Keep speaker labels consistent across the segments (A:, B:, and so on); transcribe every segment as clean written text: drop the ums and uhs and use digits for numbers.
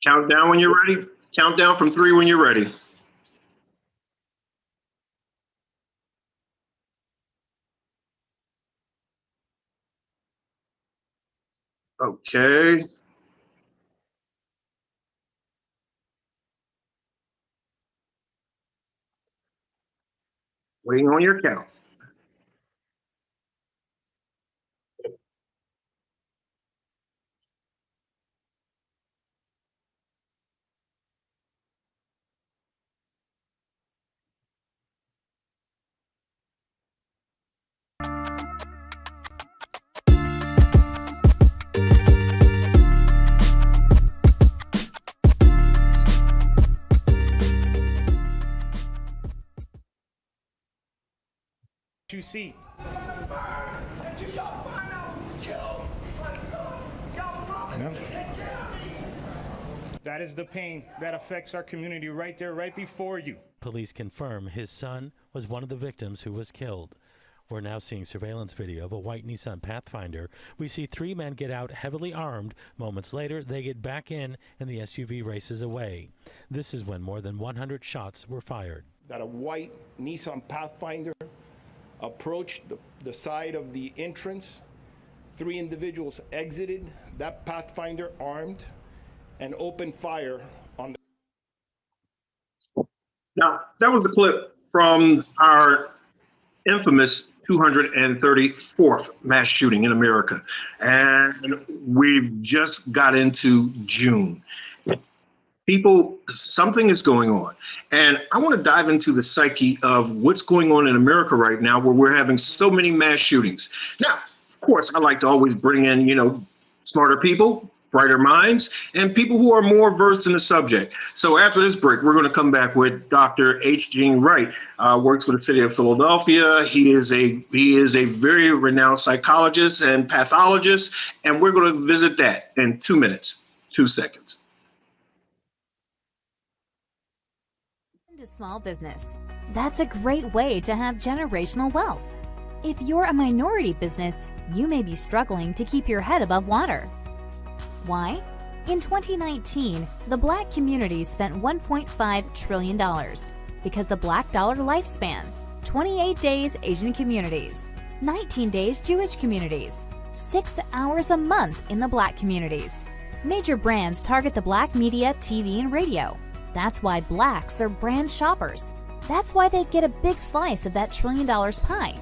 A: Count down when you're ready. Count down from 3 when you're ready. Okay. Waiting on your count.
B: You see. No. That is the pain that affects our community right there, right before you.
C: Police confirm his son was one of the victims who was killed. We're now seeing surveillance video of a white Nissan Pathfinder. We see 3 men get out heavily armed. Moments later, they get back in and the SUV races away. This is when more than 100 shots were fired.
D: That a white Nissan Pathfinder approached the side of the entrance. 3 individuals exited that Pathfinder armed and opened fire on the...
A: Now, that was the clip from our infamous 234th mass shooting in America. And we've just got into June. People, something is going on. And I want to dive into the psyche of what's going on in America right now, where we're having so many mass shootings. Now, of course, I like to always bring in, smarter people, brighter minds, and people who are more versed in the subject. So after this break, we're going to come back with Dr. H. Gene Wright, works with the city of Philadelphia. He is a very renowned psychologist and pathologist, and we're going to visit that in 2 minutes, 2 seconds.
E: To small business. That's a great way to have generational wealth. If you're a minority business, you may be struggling to keep your head above water. Why? In 2019, the Black community spent $1.5 trillion because the Black dollar lifespan, 28 days Asian communities, 19 days Jewish communities, 6 hours a month in the Black communities. Major brands target the Black media, TV, and radio. That's why Blacks are brand shoppers. That's why they get a big slice of that $1 trillion pie.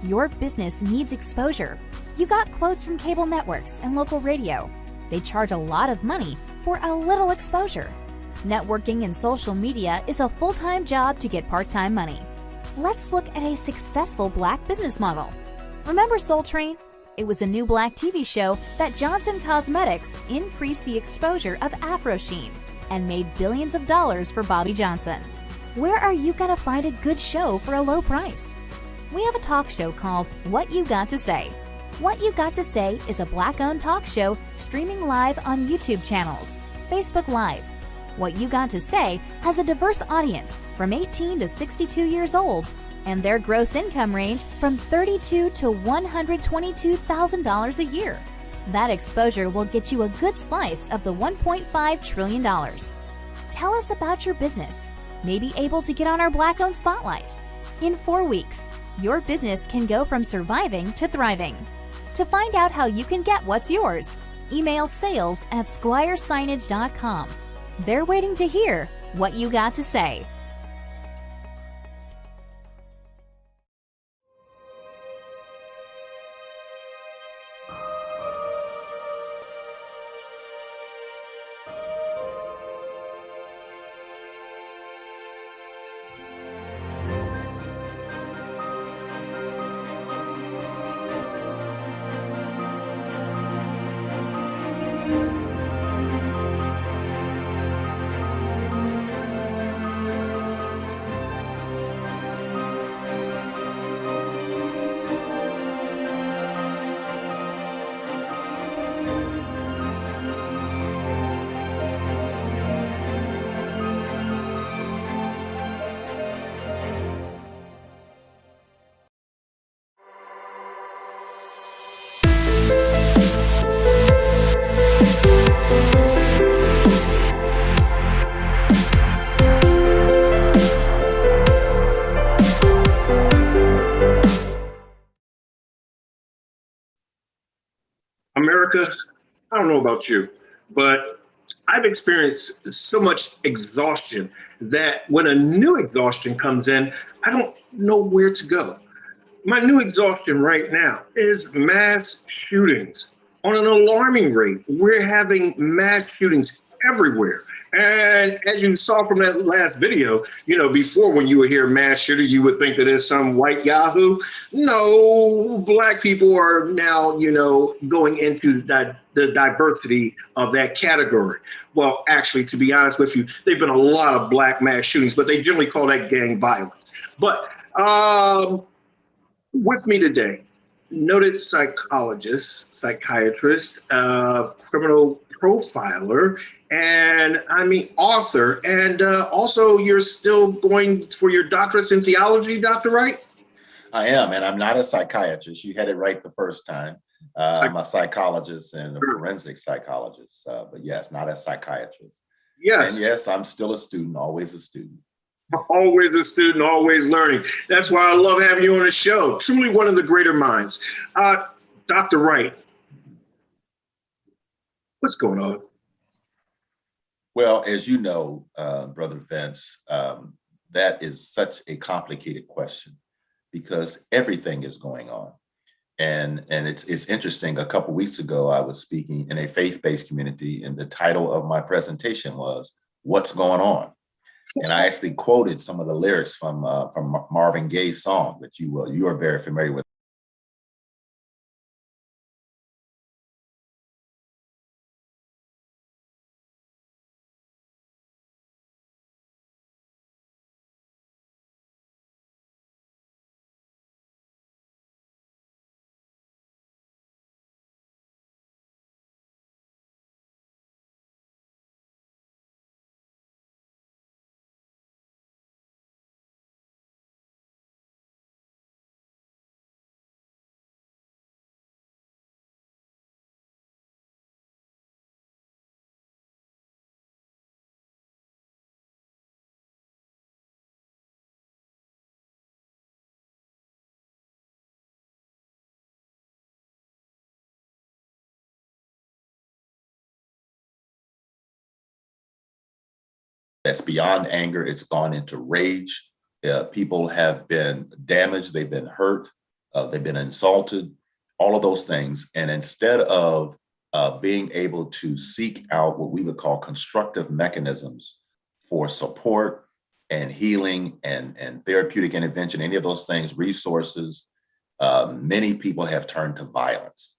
E: Your business needs exposure. You got quotes from cable networks and local radio. They charge a lot of money for a little exposure. Networking and social media is a full-time job to get part-time money. Let's look at a successful Black business model. Remember Soul Train? It was a new Black TV show that Johnson Cosmetics increased the exposure of Afro Sheen and made billions of dollars for Bobby Johnson. Where are you going to find a good show for a low price? We have a talk show called What You Got to Say. What You Got to Say is a Black-owned talk show streaming live on YouTube channels, Facebook Live. What You Got to Say has a diverse audience from 18 to 62 years old, and their gross income range from $32,000 to $122,000 a year. That exposure will get you a good slice of the $1.5 trillion. Tell us about your business. Maybe able to get on our Black-owned spotlight. In 4 weeks, your business can go from surviving to thriving. To find out how you can get what's yours, email sales@squiresignage.com. They're waiting to hear what you got to say.
A: America, I don't know about you, but I've experienced so much exhaustion that when a new exhaustion comes in, I don't know where to go. My new exhaustion right now is mass shootings on an alarming rate. We're having mass shootings everywhere. And as you saw from that last video, before when you would hear mass shooter, you would think that it's some white Yahoo. No, black people are now, going into the diversity of that category. Well, actually, to be honest with you, there've been a lot of black mass shootings, but they generally call that gang violence. But with me today, noted psychologist, psychiatrist, criminal profiler, and author. And also, you're still going for your doctorates in theology, Dr. Wright?
F: I am, and I'm not a psychiatrist. You had it right the first time. I'm a psychologist and a forensic psychologist, but yes, not a psychiatrist.
A: Yes.
F: And yes, I'm still a student, always a student.
A: Always a student, always learning. That's why I love having you on the show. Truly one of the greater minds. Dr. Wright, what's going on?
F: Well, as you know, Brother Vince, that is such a complicated question because everything is going on. And it's interesting. A couple of weeks ago, I was speaking in a faith-based community, and the title of my presentation was "What's Going On?" And I actually quoted some of the lyrics from Marvin Gaye's song that you are very familiar with. That's beyond anger. It's gone into rage. People have been damaged. They've been hurt. They've been insulted, all of those things. And instead of being able to seek out what we would call constructive mechanisms for support and healing and therapeutic intervention, any of those things, resources, many people have turned to violence.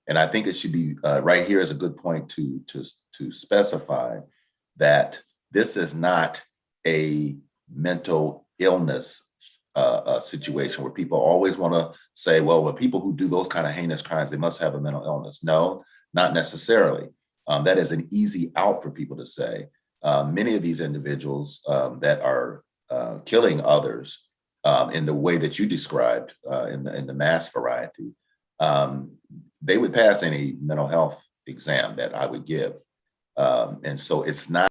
F: And I think it should be right here is a good point to specify that this is not a mental illness situation where people always want to say, well, when people who do those kind of heinous crimes, they must have a mental illness. No, not necessarily. That is an easy out for people to say. Many of these individuals that are killing others in the way that you described in the mass variety, they would pass any mental health exam that I would give. And so it's not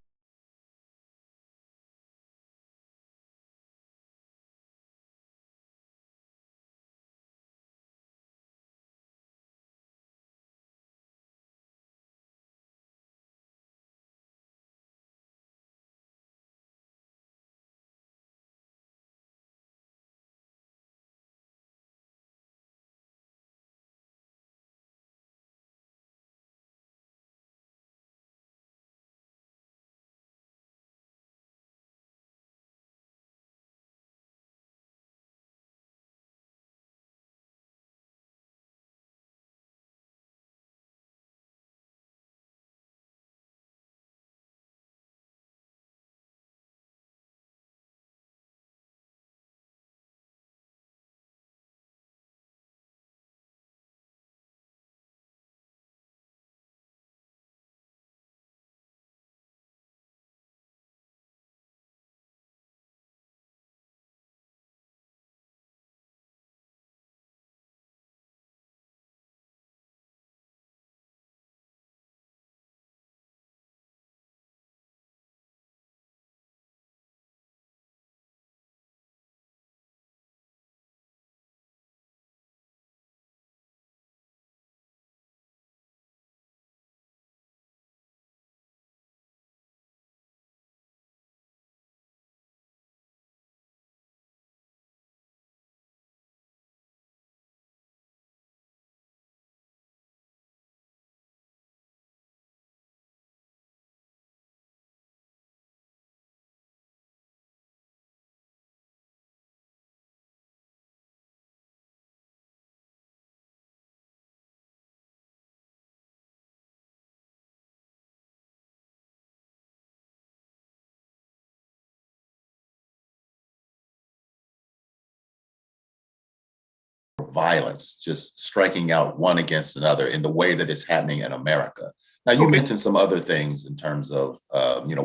F: violence just striking out one against another in the way that it's happening in America. Now, you
A: Okay.
F: mentioned some other things in terms of,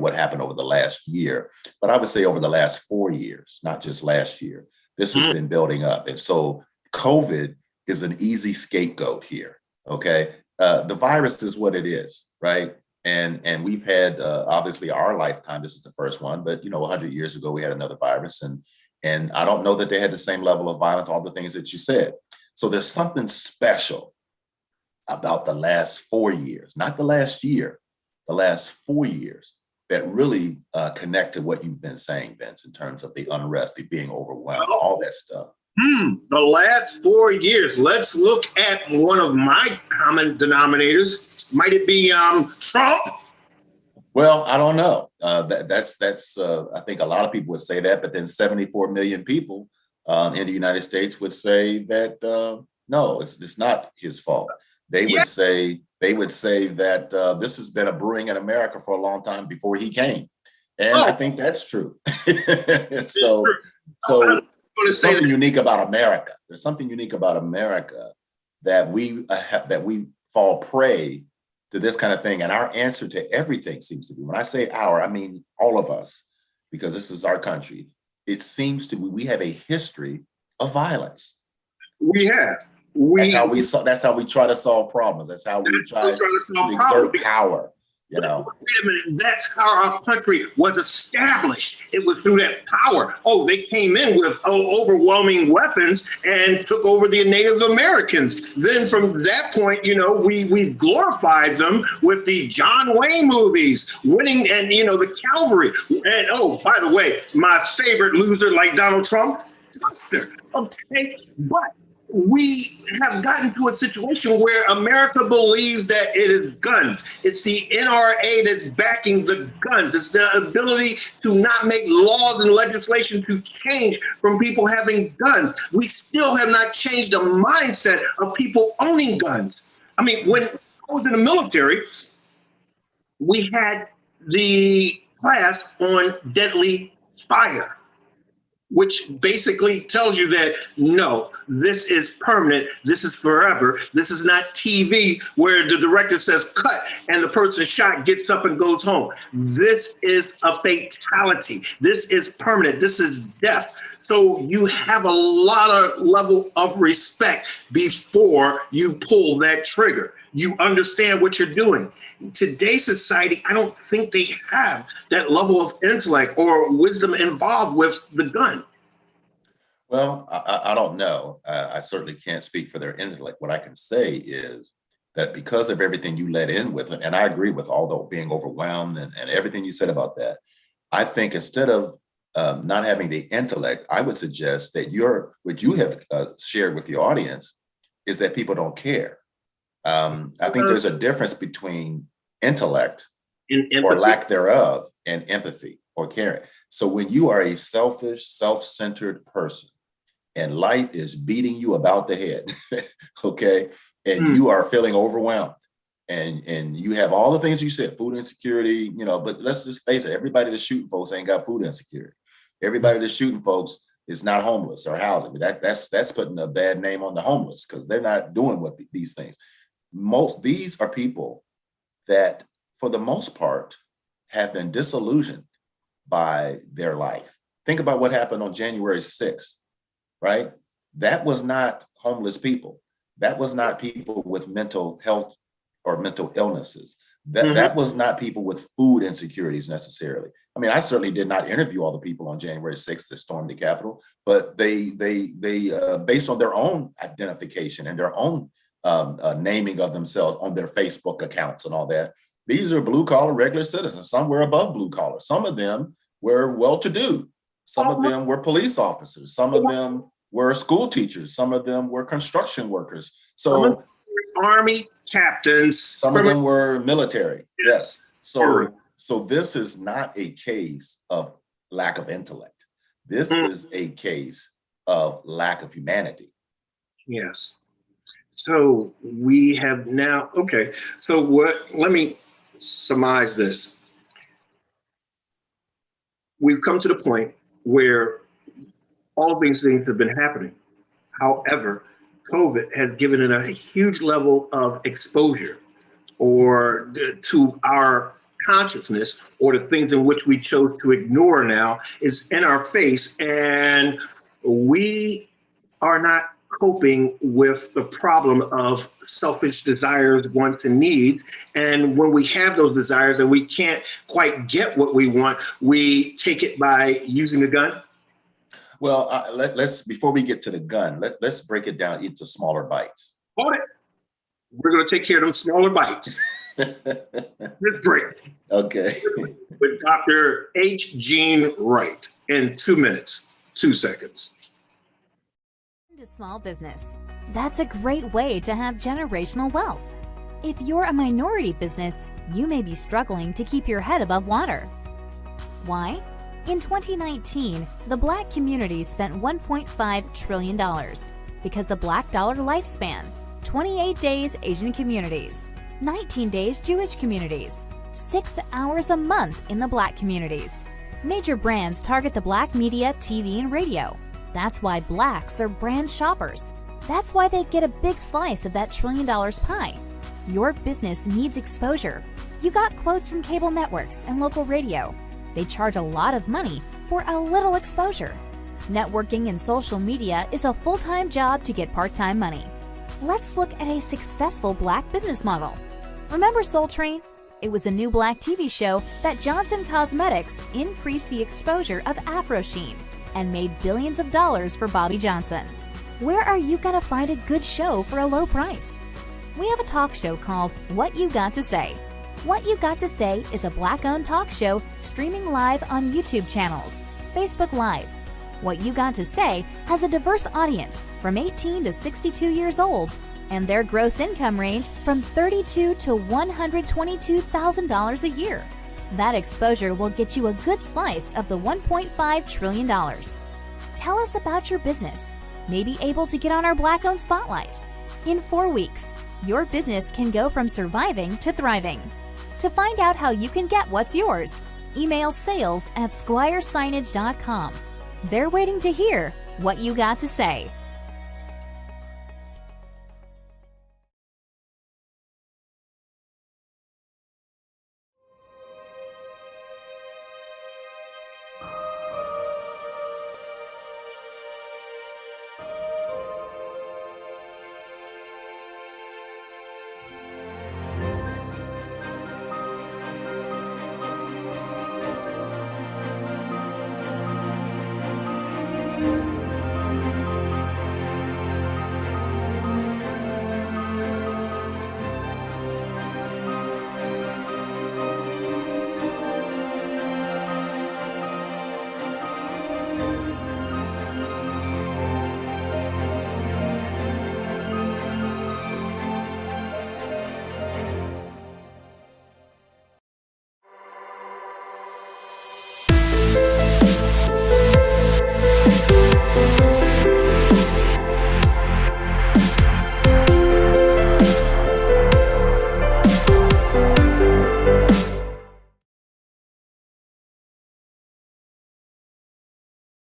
F: what happened over the last year, but I would say over the last 4 years, not just last year, this has been building up. And so COVID is an easy scapegoat here, okay? The virus is what it is, right? And we've had, obviously, our lifetime, this is the first one, but, 100 years ago, we had another virus. And I don't know that they had the same level of violence, all the things that you said. So there's something special about the last 4 years, not the last year, the last 4 years that really connect to what you've been saying, Vince, in terms of the unrest, the being overwhelmed, all that stuff.
A: The last 4 years. Let's look at one of my common denominators. Might it be Trump?
F: Well, I don't know. That's I think a lot of people would say that, but then 74 million people in the United States would say that no, it's not his fault. They would say that this has been a brewing in America for a long time before he came, and I think that's true. So there's something unique about America. There's something unique about America that we fall prey to this kind of thing, and our answer to everything seems to be. When I say our, I mean all of us, because this is our country. It seems to be we have a history of violence.
A: We have.
F: That's how we try to solve problems. That's how we try to exert power. Wait
A: a minute. That's how our country was established. It was through that power. Oh, they came in with overwhelming weapons and took over the Native Americans. Then from that point, we glorified them with the John Wayne movies, winning, and the cavalry. And by the way, my favorite loser, like Donald Trump. Okay, but we have gotten to a situation where America believes that it is guns. It's the NRA that's backing the guns. It's the ability to not make laws and legislation to change from people having guns. We still have not changed the mindset of people owning guns. I mean, when I was in the military, we had the class on deadly fire, which basically tells you that, no, this is permanent, this is forever, this is not TV where the director says cut and the person shot gets up and goes home. This is a fatality. This is permanent. This is death. So you have a lot of level of respect before you pull that trigger. You understand what you're doing. In today's society, I don't think they have that level of intellect or wisdom involved with the gun.
F: Well, I don't know. I certainly can't speak for their intellect. What I can say is that because of everything you let in with, and I agree with all the being overwhelmed and everything you said about that, I think instead of not having the intellect, I would suggest that what you have shared with the audience is that people don't care. I think there's a difference between intellect or lack thereof and empathy or caring. So when you are a selfish, self-centered person and life is beating you about the head, okay, and you are feeling overwhelmed and you have all the things you said, food insecurity, but let's just face it, everybody that's shooting folks ain't got food insecurity. Everybody that's shooting folks is not homeless or housing. That's putting a bad name on the homeless because they're not doing these things. These are people that, for the most part, have been disillusioned by their life. Think about what happened on January 6th, right? That was not homeless people. That was not people with mental health or mental illnesses. That was not people with food insecurities necessarily. I mean, I certainly did not interview all the people on January 6th that stormed the Capitol, but they based on their own identification and their own naming of themselves on their Facebook accounts and all that. These are blue collar, regular citizens. Some were above blue collar. Some of them were well-to-do. Some of them were police officers. Some of them were school teachers. Some of them were construction workers. So
A: Army captains.
F: Some of them were military. Yes. So this is not a case of lack of intellect. This is a case of lack of humanity.
A: Yes. So we have now, okay. So let me surmise this. We've come to the point where all these things have been happening. However, COVID has given it a huge level of exposure or to our consciousness, or the things in which we chose to ignore now is in our face, and we are not coping with the problem of selfish desires, wants, and needs. And when we have those desires and we can't quite get what we want, we take it by using a gun.
F: Well, let's before we get to the gun, let's break it down into smaller bites.
A: Hold it. We're going to take care of them smaller bites. Let's break.
F: Okay.
A: With Dr. H. Gene Wright in 2 minutes, 2 seconds.
E: To small business. That's a great way to have generational wealth. If you're a minority business, you may be struggling to keep your head above water. Why? In 2019, the Black community spent $1.5 trillion because the Black dollar lifespan, 28 days Asian communities, 19 days Jewish communities, 6 hours a month in the Black communities. Major brands target the Black media, TV, and radio. That's why Blacks are brand shoppers. That's why they get a big slice of that $1 trillion pie. Your business needs exposure. You got quotes from cable networks and local radio. They charge a lot of money for a little exposure. Networking and social media is a full-time job to get part-time money. Let's look at a successful Black business model. Remember Soul Train? It was a new Black TV show that Johnson Cosmetics increased the exposure of Afro Sheen and made billions of dollars for Bobby Johnson. Where are you gonna find a good show for a low price? We have a talk show called What You Got to Say. What You Got to Say is a Black-owned talk show streaming live on YouTube channels, Facebook Live. What You Got to Say has a diverse audience from 18 to 62 years old, and their gross income range from $32,000 to $122,000 a year. That exposure will get you a good slice of the $1.5 trillion. Tell us about your business. May be able to get on our Black-owned spotlight. In 4 weeks, your business can go from surviving to thriving. To find out how you can get what's yours, email sales@squiresignage.com. They're waiting to hear what you got to say.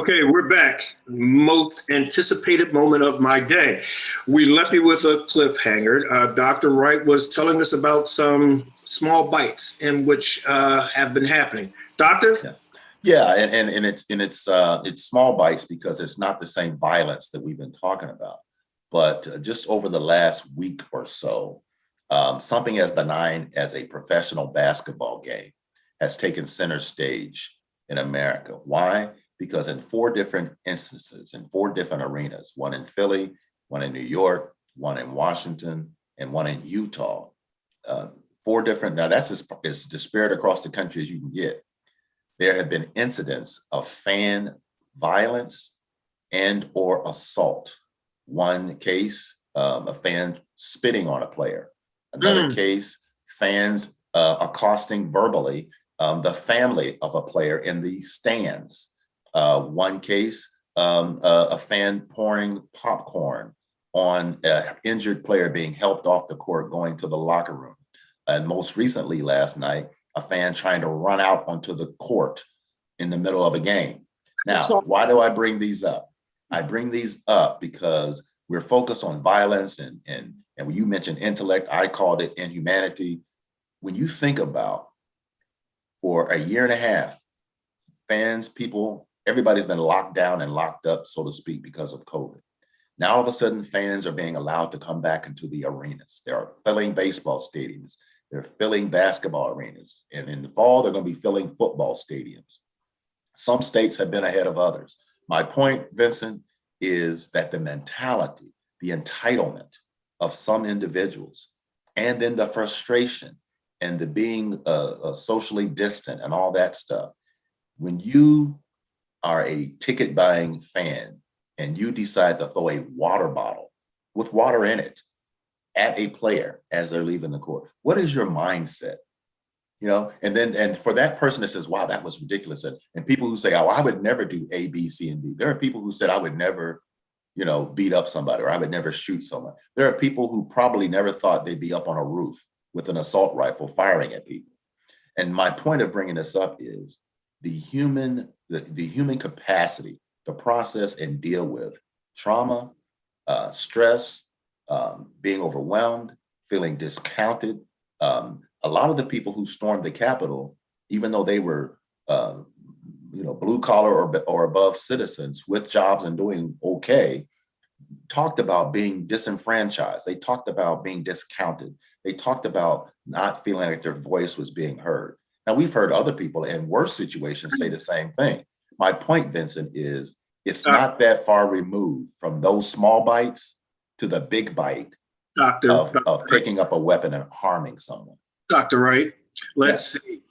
A: Okay, we're back. Most anticipated moment of my day. We left you with a cliffhanger. Dr. Wright was telling us about some small bites in which have been happening. Doctor?
F: Yeah, and it's small bites because it's not the same violence that we've been talking about. But just over the last week or so, something as benign as a professional basketball game has taken center stage in America. Why? Because in 4 different instances, in 4 different arenas, one in Philly, one in New York, one in Washington, and one in Utah, 4 different, now that's as disparate across the country as you can get. There have been incidents of fan violence and or assault. One case, a fan spitting on a player. Another case, fans accosting verbally the family of a player in the stands. One case, a fan pouring popcorn on an injured player being helped off the court going to the locker room. And most recently last night, a fan trying to run out onto the court in the middle of a game. Now, why do I bring these up? I bring these up because We're focused on violence and when you mentioned intellect, I called it inhumanity. When you think about for a year and a half, fans, people, everybody's been locked down and locked up, so to speak, because of COVID. Now, all of a sudden, fans are being allowed to come back into the arenas. They're filling baseball stadiums. They're filling basketball arenas. And in the fall, they're going to be filling football stadiums. Some states have been ahead of others. My point, Vincent, is that the mentality, the entitlement of some individuals, and then the frustration and the being socially distant and all that stuff. When you are a ticket buying fan and you decide to throw a water bottle with water in it at a player as they're leaving the court, what is your mindset? You know, and for that person that says, wow, that was ridiculous. And people who say, oh, I would never do A, B, C, and D. There are people who said I would never, beat up somebody, or I would never shoot someone. There are people who probably never thought they'd be up on a roof with an assault rifle firing at people. And my point of bringing this up is the human capacity to process and deal with trauma, stress, being overwhelmed, feeling discounted. A lot of the people who stormed the Capitol, even though they were, blue collar or above citizens with jobs and doing okay, talked about being disenfranchised. They talked about being discounted. They talked about not feeling like their voice was being heard. Now, we've heard other people in worse situations say the same thing. My point, Vincent, is it's not that far removed from those small bites to the big bite of picking up a weapon and harming someone.
A: Dr. Wright, let's see,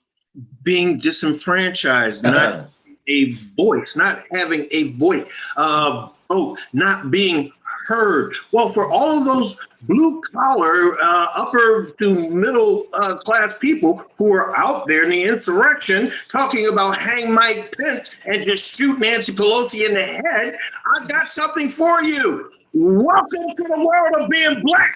A: being disenfranchised, not a voice, not having a voice, not being heard. Well, for all of those blue collar, upper to middle class people who are out there in the insurrection talking about hang Mike Pence and just shoot Nancy Pelosi in the head, I got something for you. Welcome to the world of being Black.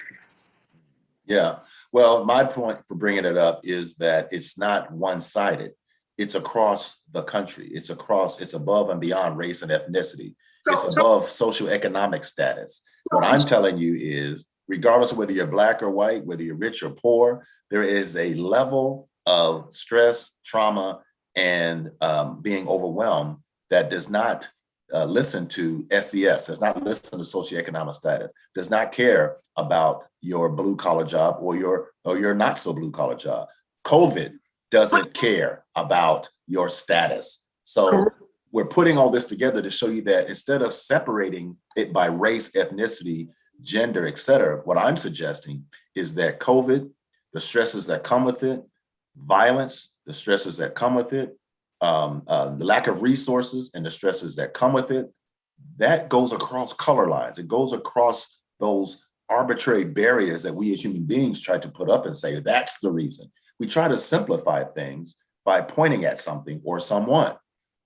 F: Yeah. Well, my point for bringing it up is that it's not one-sided. It's across the country. It's above and beyond race and ethnicity. It's above socioeconomic status. What I'm telling you is, regardless of whether you're Black or white, whether you're rich or poor, there is a level of stress, trauma, and being overwhelmed that does not listen to SES, does not listen to socioeconomic status, does not care about your blue collar job or your not so blue collar job. COVID doesn't care about your status. So we're putting all this together to show you that instead of separating it by race, ethnicity, gender, et cetera, what I'm suggesting is that COVID, the stresses that come with it, violence, the stresses that come with it, the lack of resources and the stresses that come with it, that goes across color lines. It goes across those arbitrary barriers that we as human beings try to put up and say, that's the reason. We try to simplify things by pointing at something or someone,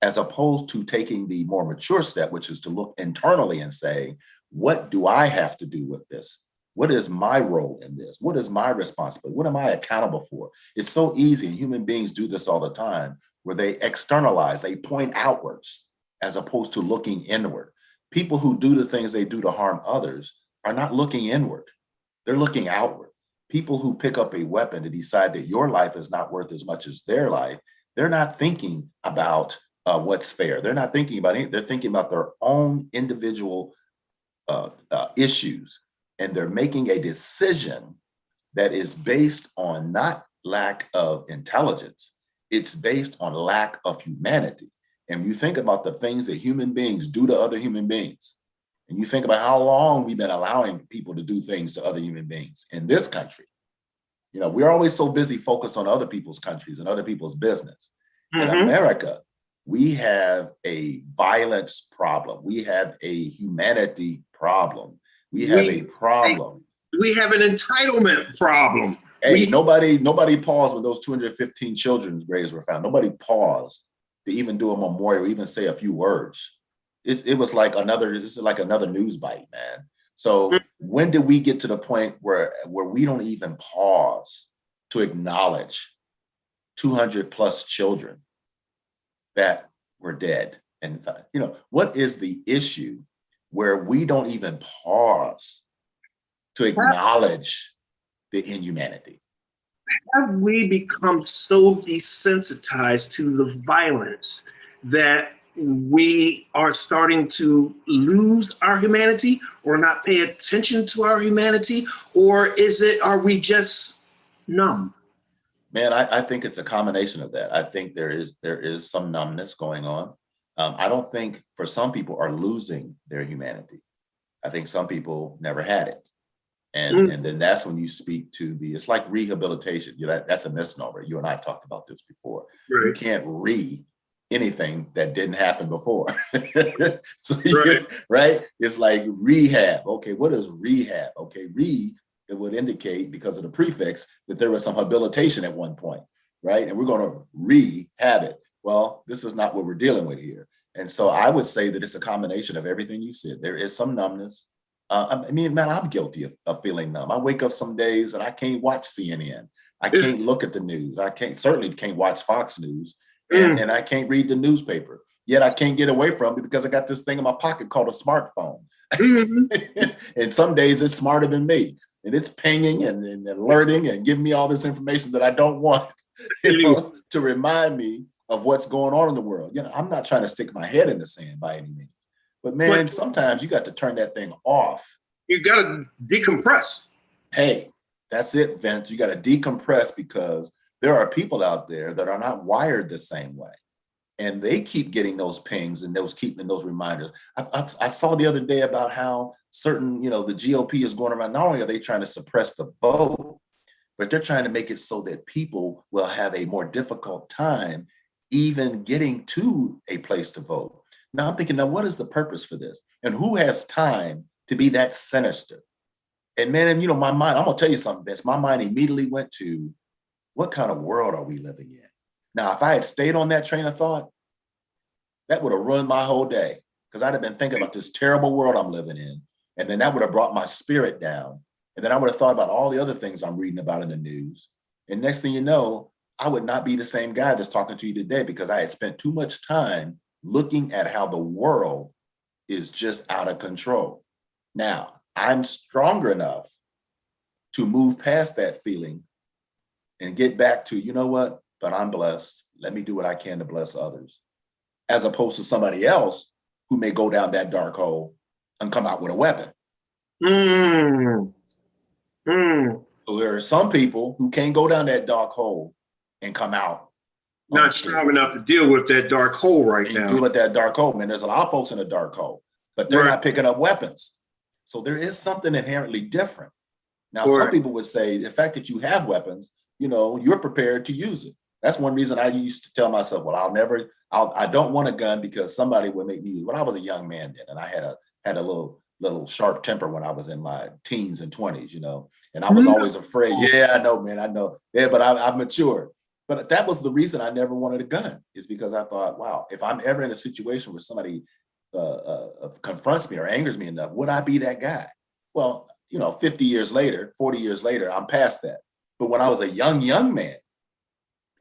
F: as opposed to taking the more mature step, which is to look internally and say, what do I have to do with this? What is my role in this? What is my responsibility? What am I accountable for? It's so easy, and human beings do this all the time, where they externalize, they point outwards, as opposed to looking inward. People who do the things they do to harm others are not looking inward. They're looking outward. People who pick up a weapon to decide that your life is not worth as much as their life, they're not thinking about what's fair. They're not thinking about it. They're thinking about their own individual issues. And they're making a decision that is based on not lack of intelligence. It's based on lack of humanity. And when you think about the things that human beings do to other human beings, and you think about how long we've been allowing people to do things to other human beings in this country, we're always so busy focused on other people's countries and other people's business. In America, we have a violence problem. We have a humanity problem. We have a problem.
A: We have an entitlement problem.
F: Hey, nobody paused when those 215 children's graves were found. Nobody paused to even do a memorial, even say a few words. It was like another news bite, man. So when did we get to the point where we don't even pause to acknowledge 200 plus children that were dead? And what is the issue where we don't even pause to acknowledge the inhumanity.
A: Have we become so desensitized to the violence that we are starting to lose our humanity or not pay attention to our humanity? Or are we just numb?
F: Man, I think it's a combination of that. I think there is some numbness going on. I don't think for some people are losing their humanity. I think some people never had it. And then that's when you speak to it's like rehabilitation. That's a misnomer. You and I talked about this before.
A: Right.
F: You can't anything that didn't happen before. So
A: Right.
F: right? It's like rehab. Okay, what is rehab? Okay, it would indicate, because of the prefix, that there was some habilitation at one point, right? And we're going to rehab it. Well, this is not what we're dealing with here. And so I would say that it's a combination of everything you said. There is some numbness. I mean, man, I'm guilty of feeling numb. I wake up some days and I can't watch CNN. I can't look at the news. I certainly can't watch Fox News, and I can't read the newspaper. Yet I can't get away from it because I got this thing in my pocket called a smartphone. And some days it's smarter than me. And it's pinging and alerting and giving me all this information that I don't want, to remind me of what's going on in the world. I'm not trying to stick my head in the sand by any means. But man, sometimes you got to turn that thing off.
A: You got to decompress.
F: Hey, that's it, Vince. You got to decompress, because there are people out there that are not wired the same way. And they keep getting those pings and keeping those reminders. I saw the other day about how certain, the GOP is going around. Not only are they trying to suppress the vote, but they're trying to make it so that people will have a more difficult time even getting to a place to vote. Now I'm thinking, what is the purpose for this? And who has time to be that sinister? And man, my mind, I'm going to tell you something, Vince, my mind immediately went to, what kind of world are we living in? Now, if I had stayed on that train of thought, that would have ruined my whole day, because I'd have been thinking about this terrible world I'm living in. And then that would have brought my spirit down. And then I would have thought about all the other things I'm reading about in the news. And next thing you know, I would not be the same guy that's talking to you today, because I had spent too much time looking at how the world is just out of control. Now, I'm stronger enough to move past that feeling and get back to, what? But I'm blessed. Let me do what I can to bless others, as opposed to somebody else who may go down that dark hole and come out with a weapon. So there are some people who can't go down that dark hole and come out
A: not strong enough to deal with that dark hole right now.
F: Deal with that dark hole, man. There's a lot of folks in the dark hole, but they're not picking up weapons. So there is something inherently different. Now, some people would say the fact that you have weapons, you're prepared to use it. That's one reason I used to tell myself, well, I don't want a gun because somebody would make me use it. When I was a young man then, and I had a little sharp temper when I was in my teens and 20s, and I was always afraid. Yeah, I know, man. I know. Yeah, but I've matured. But that was the reason I never wanted a gun, is because I thought, wow, if I'm ever in a situation where somebody confronts me or angers me enough, would I be that guy? Well, 50 years later, 40 years later, I'm past that. But when I was a young man,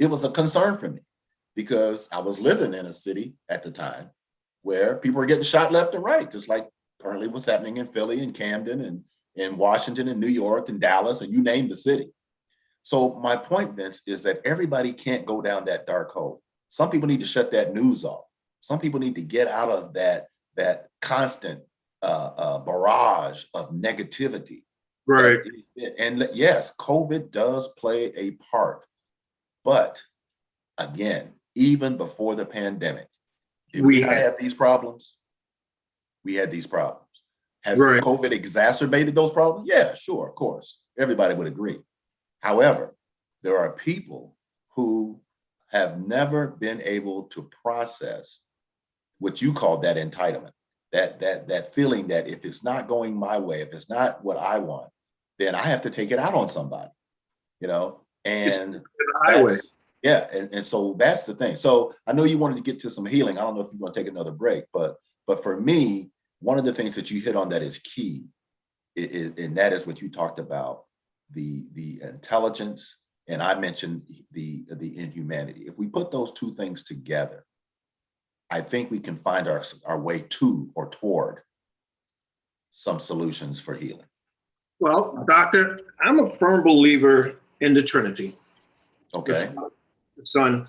F: it was a concern for me, because I was living in a city at the time where people were getting shot left and right, just like currently what's happening in Philly and Camden and in Washington and New York and Dallas, and you name the city. So my point, Vince, is that everybody can't go down that dark hole. Some people need to shut that news off. Some people need to get out of that constant barrage of negativity.
A: Right.
F: And yes, COVID does play a part. But again, even before the pandemic, did we have these problems? We had these problems. Has COVID exacerbated those problems? Yeah, sure, of course. Everybody would agree. However, there are people who have never been able to process what you call that entitlement, that feeling that if it's not going my way, if it's not what I want, then I have to take it out on somebody, and yeah. And so that's the thing. So I know you wanted to get to some healing. I don't know if you want to take another break, but for me, one of the things that you hit on that is key, and that is what you talked about, the intelligence, and I mentioned the inhumanity. If we put those two things together, I think we can find our way to or toward some solutions for healing?
A: Well, doctor, I'm a firm believer in the Trinity.
F: Okay.
A: The Son,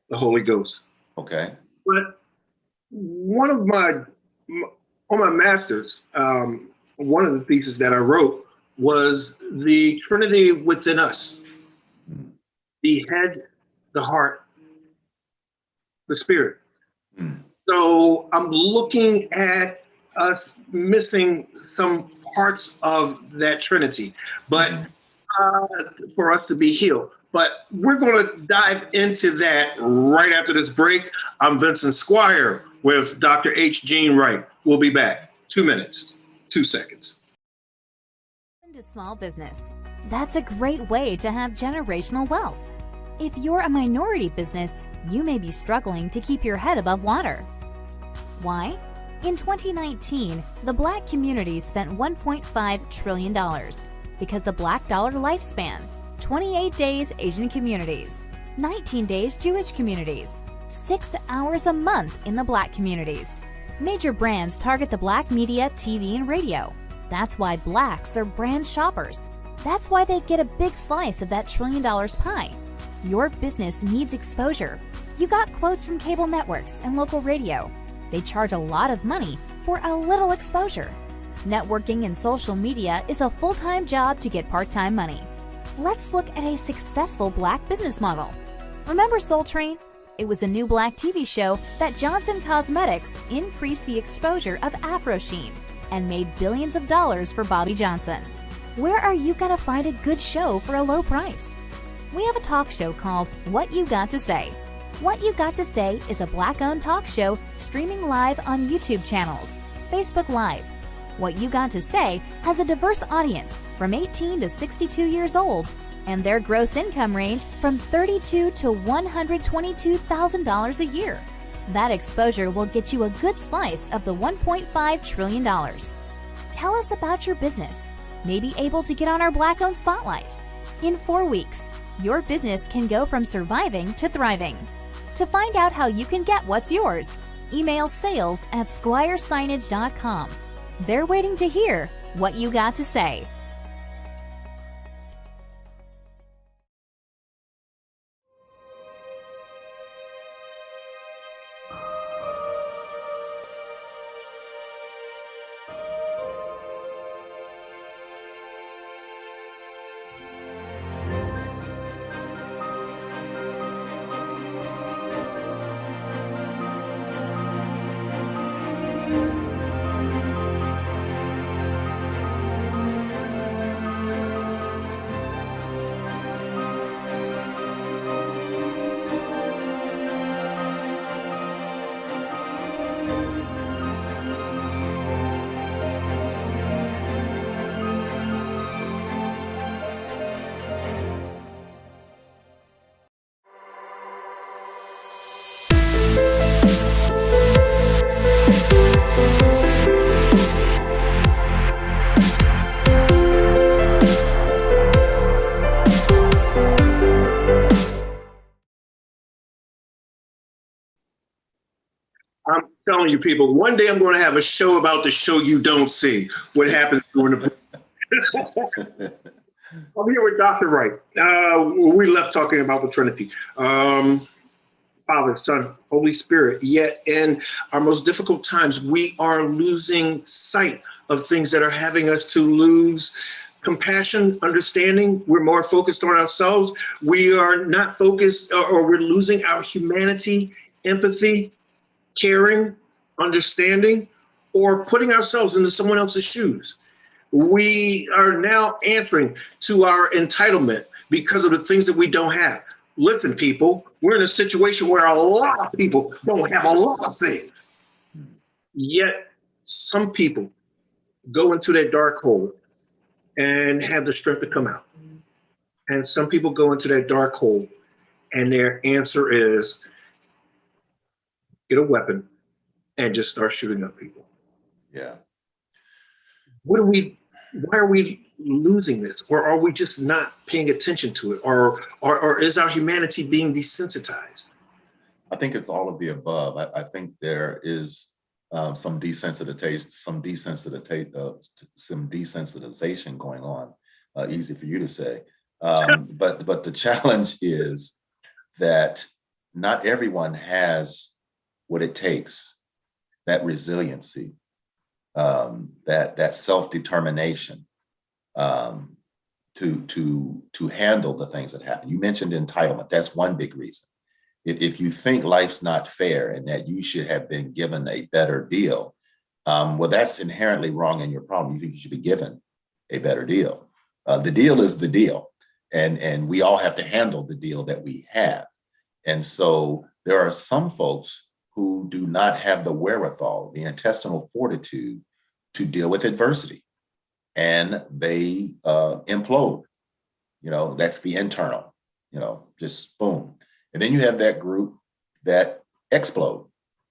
A: the Holy Ghost.
F: Okay.
A: But one of my, on my master's, one of the theses that I wrote was the Trinity within us, the head, the heart, the spirit. So I'm looking at us missing some parts of that Trinity, but for us to be healed. But we're going to dive into that right after this break. I'm Vincent Squire with Dr. H. Gene Wright. We'll be back. 2 minutes, 2 seconds.
E: Into small business. That's a great way to have generational wealth. If you're a minority business, you may be struggling to keep your head above water. Why? In 2019, the Black community spent $1.5 trillion because the Black dollar lifespan, 28 days Asian communities, 19 days Jewish communities, 6 hours a month in the Black communities. Major brands target the Black media, TV, and radio. That's why Blacks are brand shoppers. That's why they get a big slice of that $1 trillion pie. Your business needs exposure. You got quotes from cable networks and local radio. They charge a lot of money for a little exposure. Networking and social media is a full-time job to get part-time money. Let's look at a successful Black business model. Remember Soul Train? It was a new Black TV show that Johnson Cosmetics increased the exposure of Afro Sheen and made billions of dollars for Bobby Johnson. Where are you gonna find a good show for a low price? We have a talk show called What You Got to Say. What You Got to Say is a Black-owned talk show streaming live on YouTube channels, Facebook Live. What You Got to Say has a diverse audience from 18 to 62 years old, and their gross income range from $32,000 to $122,000 a year. That exposure will get you a good slice of the $1.5 trillion. Tell us about your business. Maybe able to get on our Black-owned spotlight. In 4 weeks, your business can go from surviving to thriving. To find out how you can get what's yours, email sales@squiresignage.com. They're waiting to hear what you got to say.
A: I'm telling you, people, one day I'm going to have a show about the show you don't see. What happens during the. I'm here with Dr. Wright. We left talking about the Trinity. Father, Son, Holy Spirit. Yet in our most difficult times, we are losing sight of things that are having us to lose compassion, understanding. We're more focused on ourselves. We are not focused, or we're losing our humanity, empathy, caring, understanding, or putting ourselves into someone else's shoes. We are now answering to our entitlement because of the things that we don't have. Listen, people, we're in a situation where a lot of people don't have a lot of things. Yet some people go into that dark hole and have the strength to come out. And some people go into that dark hole and their answer is get a weapon and just start shooting up people.
F: Yeah.
A: Why are we losing this? Or are we just not paying attention to it? Or is our humanity being desensitized?
F: I think it's all of the above. I think there is some desensitization, some desensitization going on. Easy for you to say, but the challenge is that not everyone has what it takes, that resiliency, that self-determination, to handle the things that happen. You mentioned entitlement. That's one big reason. If you think life's not fair and that you should have been given a better deal, well, that's inherently wrong in your problem. You think you should be given a better deal. The deal is the deal, and we all have to handle the deal that we have. And so there are some folks who do not have the wherewithal, the intestinal fortitude to deal with adversity, and they implode. That's the internal, just boom. And then you have that group that explode.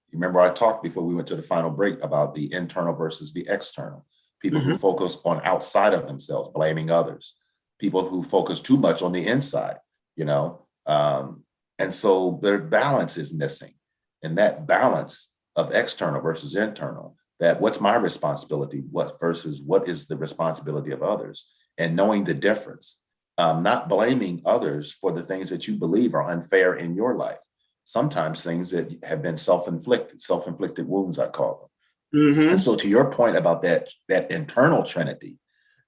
F: You remember I talked before we went to the final break about the internal versus the external. People who focus on outside of themselves, blaming others. People who focus too much on the inside, and so their balance is missing. And that balance of external versus internal, that what's my responsibility, versus what is the responsibility of others, and knowing the difference. Not blaming others for the things that you believe are unfair in your life. Sometimes things that have been self-inflicted wounds, I call them. And so to your point about that internal trinity,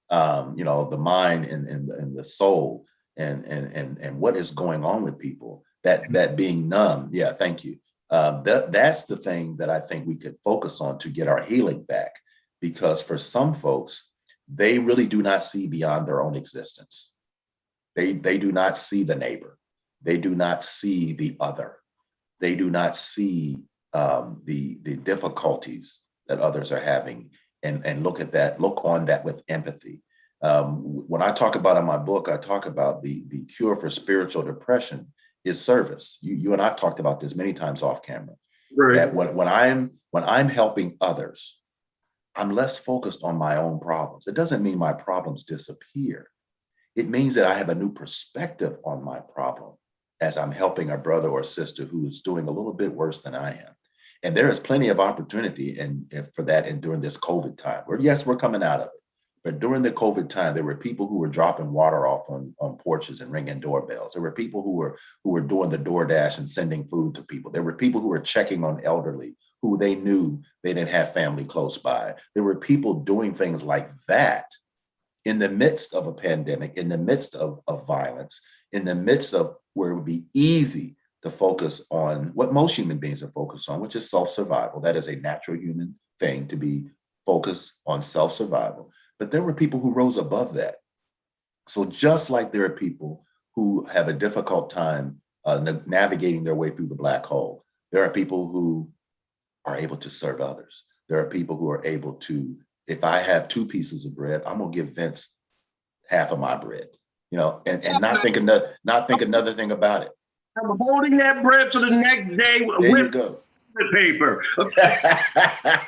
F: the mind and the soul and what is going on with people, that being numb. Yeah, thank you. That's the thing that I think we could focus on to get our healing back, because for some folks, they really do not see beyond their own existence. They do not see the neighbor. They do not see the other. They do not see the difficulties that others are having, and look on that with empathy. When I talk about in my book, I talk about the cure for spiritual depression is service. You and I've talked about this many times off camera. Right. That when I'm helping others, I'm less focused on my own problems. It doesn't mean my problems disappear. It means that I have a new perspective on my problem as I'm helping a brother or sister who is doing a little bit worse than I am. And there is plenty of opportunity for that during this COVID time. Yes, we're coming out of it. But during the COVID time, there were people who were dropping water off on porches and ringing doorbells. There were people who were doing the DoorDash and sending food to people. There were people who were checking on elderly who they knew they didn't have family close by. There were people doing things like that in the midst of a pandemic, in the midst of violence, in the midst of where it would be easy to focus on what most human beings are focused on, which is self-survival. That is a natural human thing, to be focused on self-survival. But there were people who rose above that. So just like there are people who have a difficult time navigating their way through the black hole, there are people who are able to serve others. There are people who are able to, if I have 2 pieces of bread, I'm gonna give Vince half of my bread, and not think another thing about it.
A: I'm holding that bread to the next day with paper.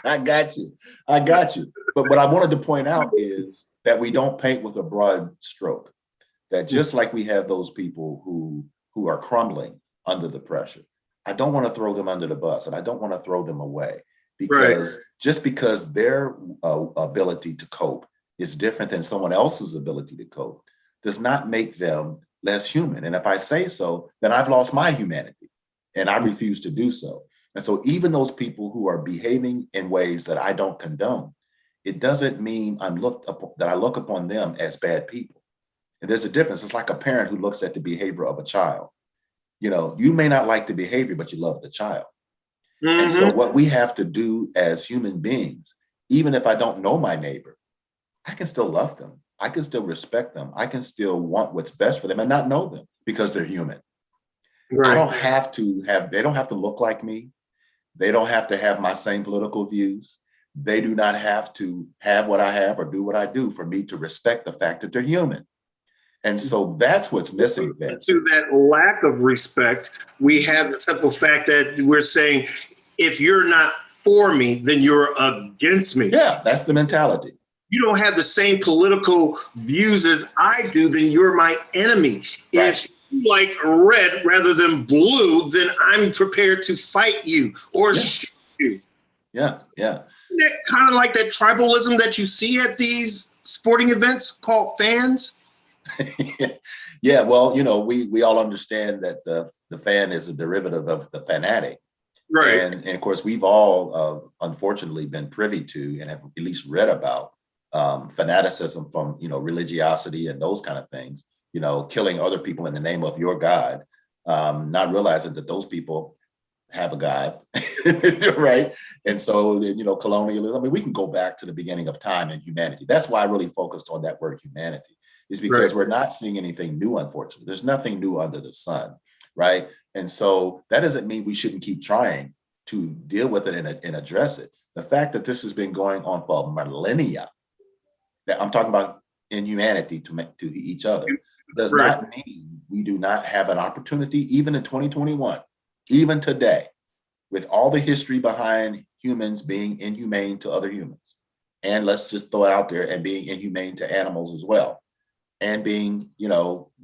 F: I got you. But what I wanted to point out is that we don't paint with a broad stroke. That just like we have those people who are crumbling under the pressure, I don't want to throw them under the bus, and I don't want to throw them away, because just because their ability to cope is different than someone else's ability to cope does not make them less human. And if I say so, then I've lost my humanity, and I refuse to do so. And so even those people who are behaving in ways that I don't condone, it doesn't mean I look upon them as bad people. And there's a difference. It's like a parent who looks at the behavior of a child. You may not like the behavior, but you love the child. And so what we have to do as human beings, even if I don't know my neighbor, I can still love them. I can still respect them. I can still want what's best for them and not know them, because they're human. Right. They don't have to look like me. They don't have to have my same political views. They do not have to have what I have or do what I do for me to respect the fact that they're human. And so that's what's missing, Vince.
A: To that lack of respect, we have the simple fact that we're saying, if you're not for me, then you're against me.
F: Yeah, that's the mentality.
A: You don't have the same political views as I do, then you're my enemy. Right. If you like red rather than blue, then I'm prepared to fight you or shoot you.
F: Yeah. Yeah.
A: Isn't that kind of like that tribalism that you see at these sporting events called fans?
F: Yeah. Well, we all understand that the fan is a derivative of the fanatic.
A: Right.
F: And of course, we've all unfortunately been privy to and have at least read about fanaticism from, religiosity and those kind of things, killing other people in the name of your God, not realizing that those people have a God, right? And so, colonialism, I mean, we can go back to the beginning of time and humanity. That's why I really focused on that word humanity, is because
A: Right.
F: we're not seeing anything new, unfortunately. There's nothing new under the sun, right? And so that doesn't mean we shouldn't keep trying to deal with it and address it. The fact that this has been going on for millennia, that I'm talking about inhumanity to each other, does
A: Right.
F: not mean we do not have an opportunity, even in 2021, even today, with all the history behind humans being inhumane to other humans. And let's just throw it out there, and being inhumane to animals as well. And being,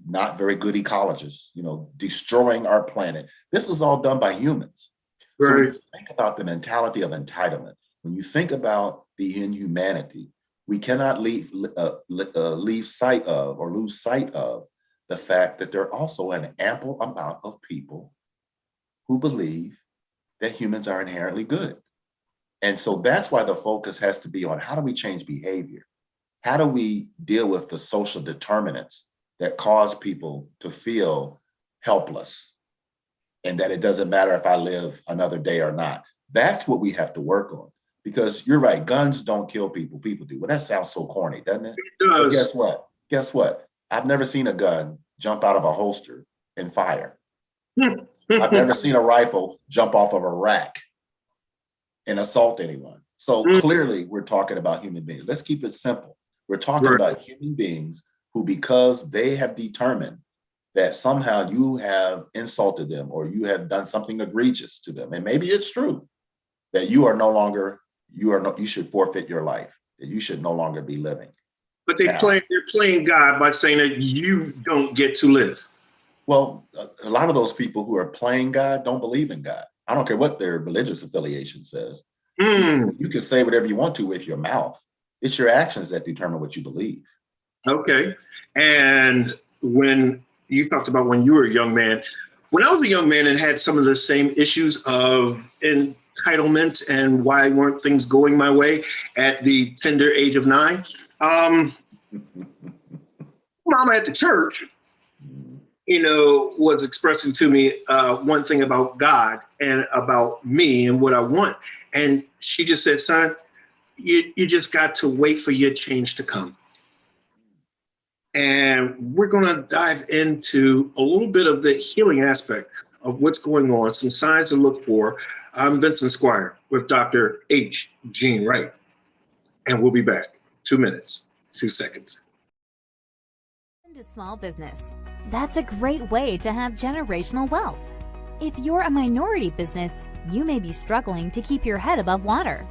F: not very good ecologists, destroying our planet. This is all done by humans. So when you
A: Right.
F: think about the mentality of entitlement, when you think about the inhumanity, we cannot leave sight of or lose sight of the fact that there are also an ample amount of people who believe that humans are inherently good. And so that's why the focus has to be on how do we change behavior? How do we deal with the social determinants that cause people to feel helpless and that it doesn't matter if I live another day or not? That's what we have to work on, because you're right. Guns don't kill people. People do. Well, that sounds so corny, doesn't it?
A: It
F: But
A: does.
F: guess what? Guess what? I've never seen a gun jump out of a holster and fire. I've never seen a rifle jump off of a rack and assault anyone. So clearly we're talking about human beings. Let's keep it simple. We're talking
A: Right.
F: about human beings who, because they have determined that somehow you have insulted them or you have done something egregious to them, and maybe it's true that you should forfeit your life, that you should no longer be living.
A: But they're playing God by saying that you don't get to live.
F: Well, a lot of those people who are playing God don't believe in God. I don't care what their religious affiliation says. You can say whatever you want to with your mouth. It's your actions that determine what you believe.
A: Okay. And when you talked about when you were a young man, when I was a young man and had some of the same issues of entitlement and why weren't things going my way at the tender age of 9, Mama at the church, was expressing to me one thing about God and about me and what I want. And she just said, son, you just got to wait for your change to come. And we're going to dive into a little bit of the healing aspect of what's going on, some signs to look for. I'm Vincent Squire with Dr. H. Gene Wright, and we'll be back. 2 minutes, 2 seconds.
E: Into small business. That's a great way to have generational wealth. If you're a minority business, you may be struggling to keep your head above water.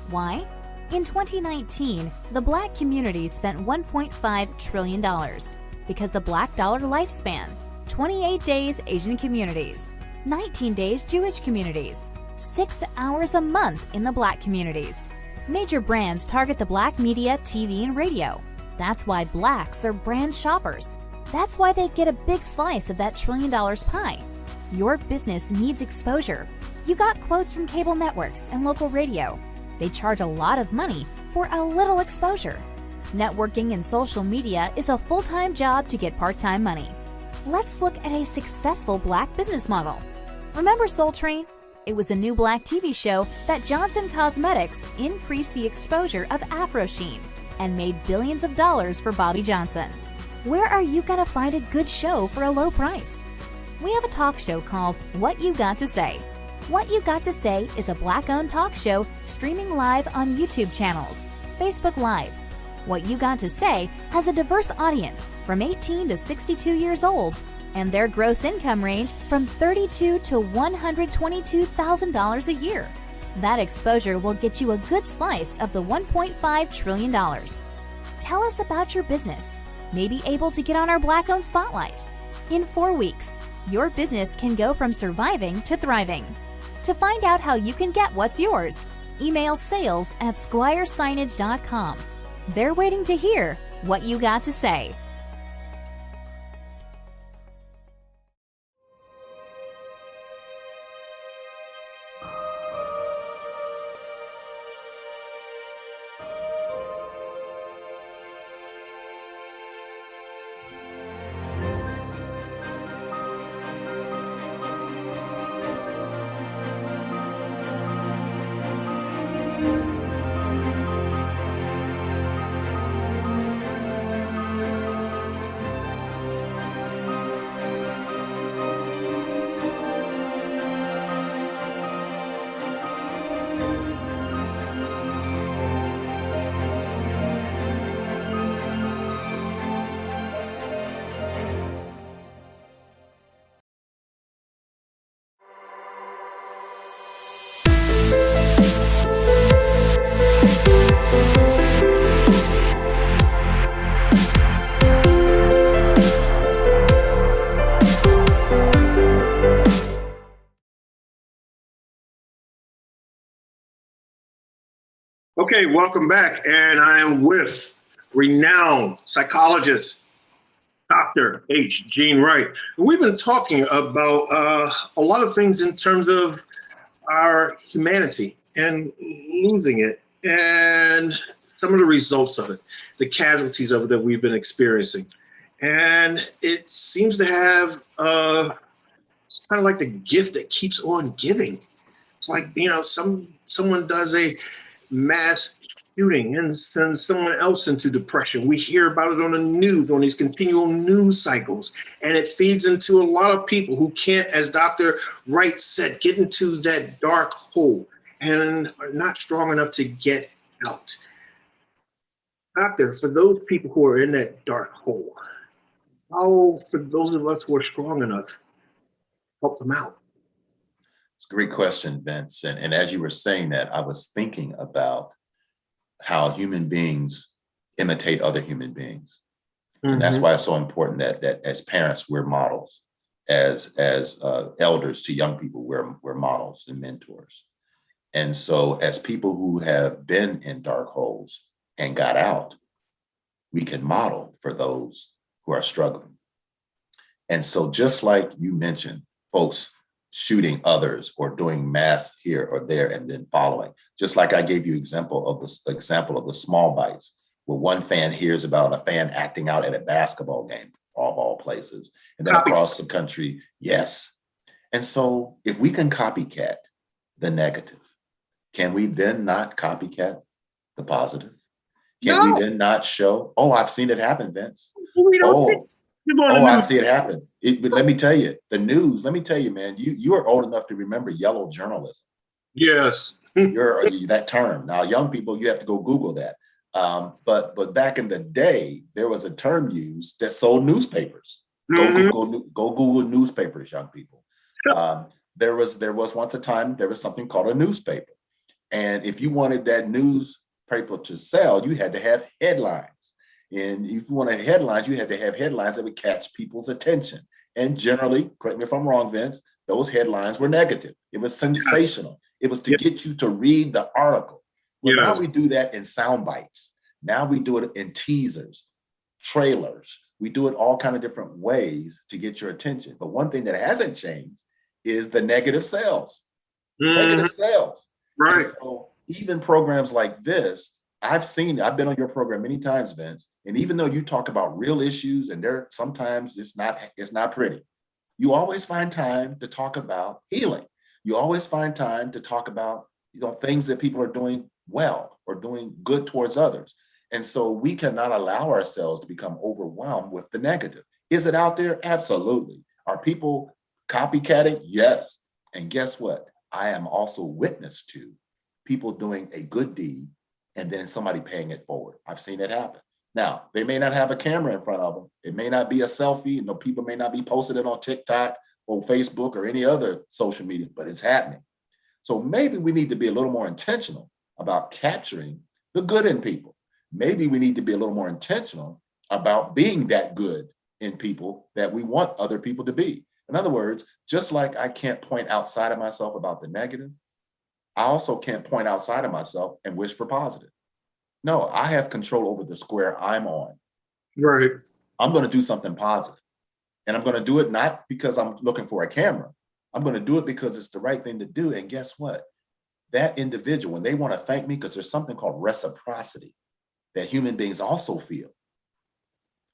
E: Why? In 2019, the Black community spent $1.5 trillion because the Black dollar lifespan, 28 days Asian communities, 19 days Jewish communities, 6 hours a month in the Black communities. Major brands target the Black media, TV, and radio. That's why Blacks are brand shoppers. That's why they get a big slice of that $1 trillion pie. Your business needs exposure. You got quotes from cable networks and local radio. They charge a lot of money for a little exposure. Networking and social media is a full-time job to get part-time money. Let's look at a successful Black business model. Remember Soul Train? It was a new Black TV show that Johnson Cosmetics increased the exposure of Afro Sheen and made billions of dollars for Bobby Johnson. Where are you going to find a good show for a low price? We have a talk show called What You Got to Say. What You Got to Say is a Black-owned talk show streaming live on YouTube channels, Facebook Live. What You Got to Say has a diverse audience from 18 to 62 years old, and their gross income range from $32,000 to $122,000 a year. That exposure will get you a good slice of the $1.5 trillion. Tell us about your business. Maybe able to get on our Black-owned spotlight. In 4 weeks, your business can go from surviving to thriving. To find out how you can get what's yours, email sales@squiresignage.com. They're waiting to hear what you got to say.
A: Okay, welcome back. And I am with renowned psychologist, Dr. H. Gene Wright. We've been talking about a lot of things in terms of our humanity and losing it and some of the results of it, the casualties of it that we've been experiencing. And it seems to have it's kind of like the gift that keeps on giving. It's like, you know, someone does a mass shooting and sends someone else into depression. We hear about it on the news, on these continual news cycles, and it feeds into a lot of people who can't, as Dr. Wright said, get into that dark hole and are not strong enough to get out. Doctor, for those people who are in that dark hole, how, for those of us who are strong enough, help them out?
F: It's a great question, Vince. And as you were saying that, I was thinking about how human beings imitate other human beings. And that's why it's so important that as parents, we're models. As elders to young people, we're models and mentors. And so as people who have been in dark holes and got out, we can model for those who are struggling. And so just like you mentioned, folks shooting others or doing mass here or there and then following, just like I gave you example of the small bites, where one fan hears about a fan acting out at a basketball game, of all places, and then across the country, yes. And so if we can copycat the negative, can we then not copycat the positive? Can we then not show, oh, I've seen it happen, Vince.
A: We don't see
F: I see it happen. But let me tell you, the news, let me tell you, man, you are old enough to remember yellow journalism.
A: Yes.
F: You're that term. Now, young people, you have to go Google that. But back in the day, there was a term used that sold newspapers. Go Google newspapers, young people. There was once a time, there was something called a newspaper. And if you wanted that newspaper to sell, you had to have headlines. And if you wanted headlines, you had to have headlines that would catch people's attention. And generally, correct me if I'm wrong, Vince, those headlines were negative. It was sensational. It was to get you to read the article. Well, now we do that in sound bites. Now we do it in teasers, trailers. We do it all kind of different ways to get your attention. But one thing that hasn't changed is the negative sales. Negative sales.
A: Right.
F: And so even programs like this, I've been on your program many times, Vince, and even though you talk about real issues and sometimes it's not pretty, you always find time to talk about healing. You always find time to talk about, things that people are doing well or doing good towards others. And so we cannot allow ourselves to become overwhelmed with the negative. Is it out there? Absolutely. Are people copycatting? Yes. And guess what? I am also witness to people doing a good deed and then somebody paying it forward. I've seen it happen. Now, they may not have a camera in front of them. It may not be a selfie. People may not be posting it on TikTok or Facebook or any other social media, but it's happening. So maybe we need to be a little more intentional about capturing the good in people. Maybe we need to be a little more intentional about being that good in people that we want other people to be. In other words, just like I can't point outside of myself about the negative, I also can't point outside of myself and wish for positive. No, I have control over the square I'm on.
A: Right.
F: I'm going to do something positive. And I'm going to do it not because I'm looking for a camera. I'm going to do it because it's the right thing to do. And guess what? That individual, when they want to thank me, because there's something called reciprocity that human beings also feel.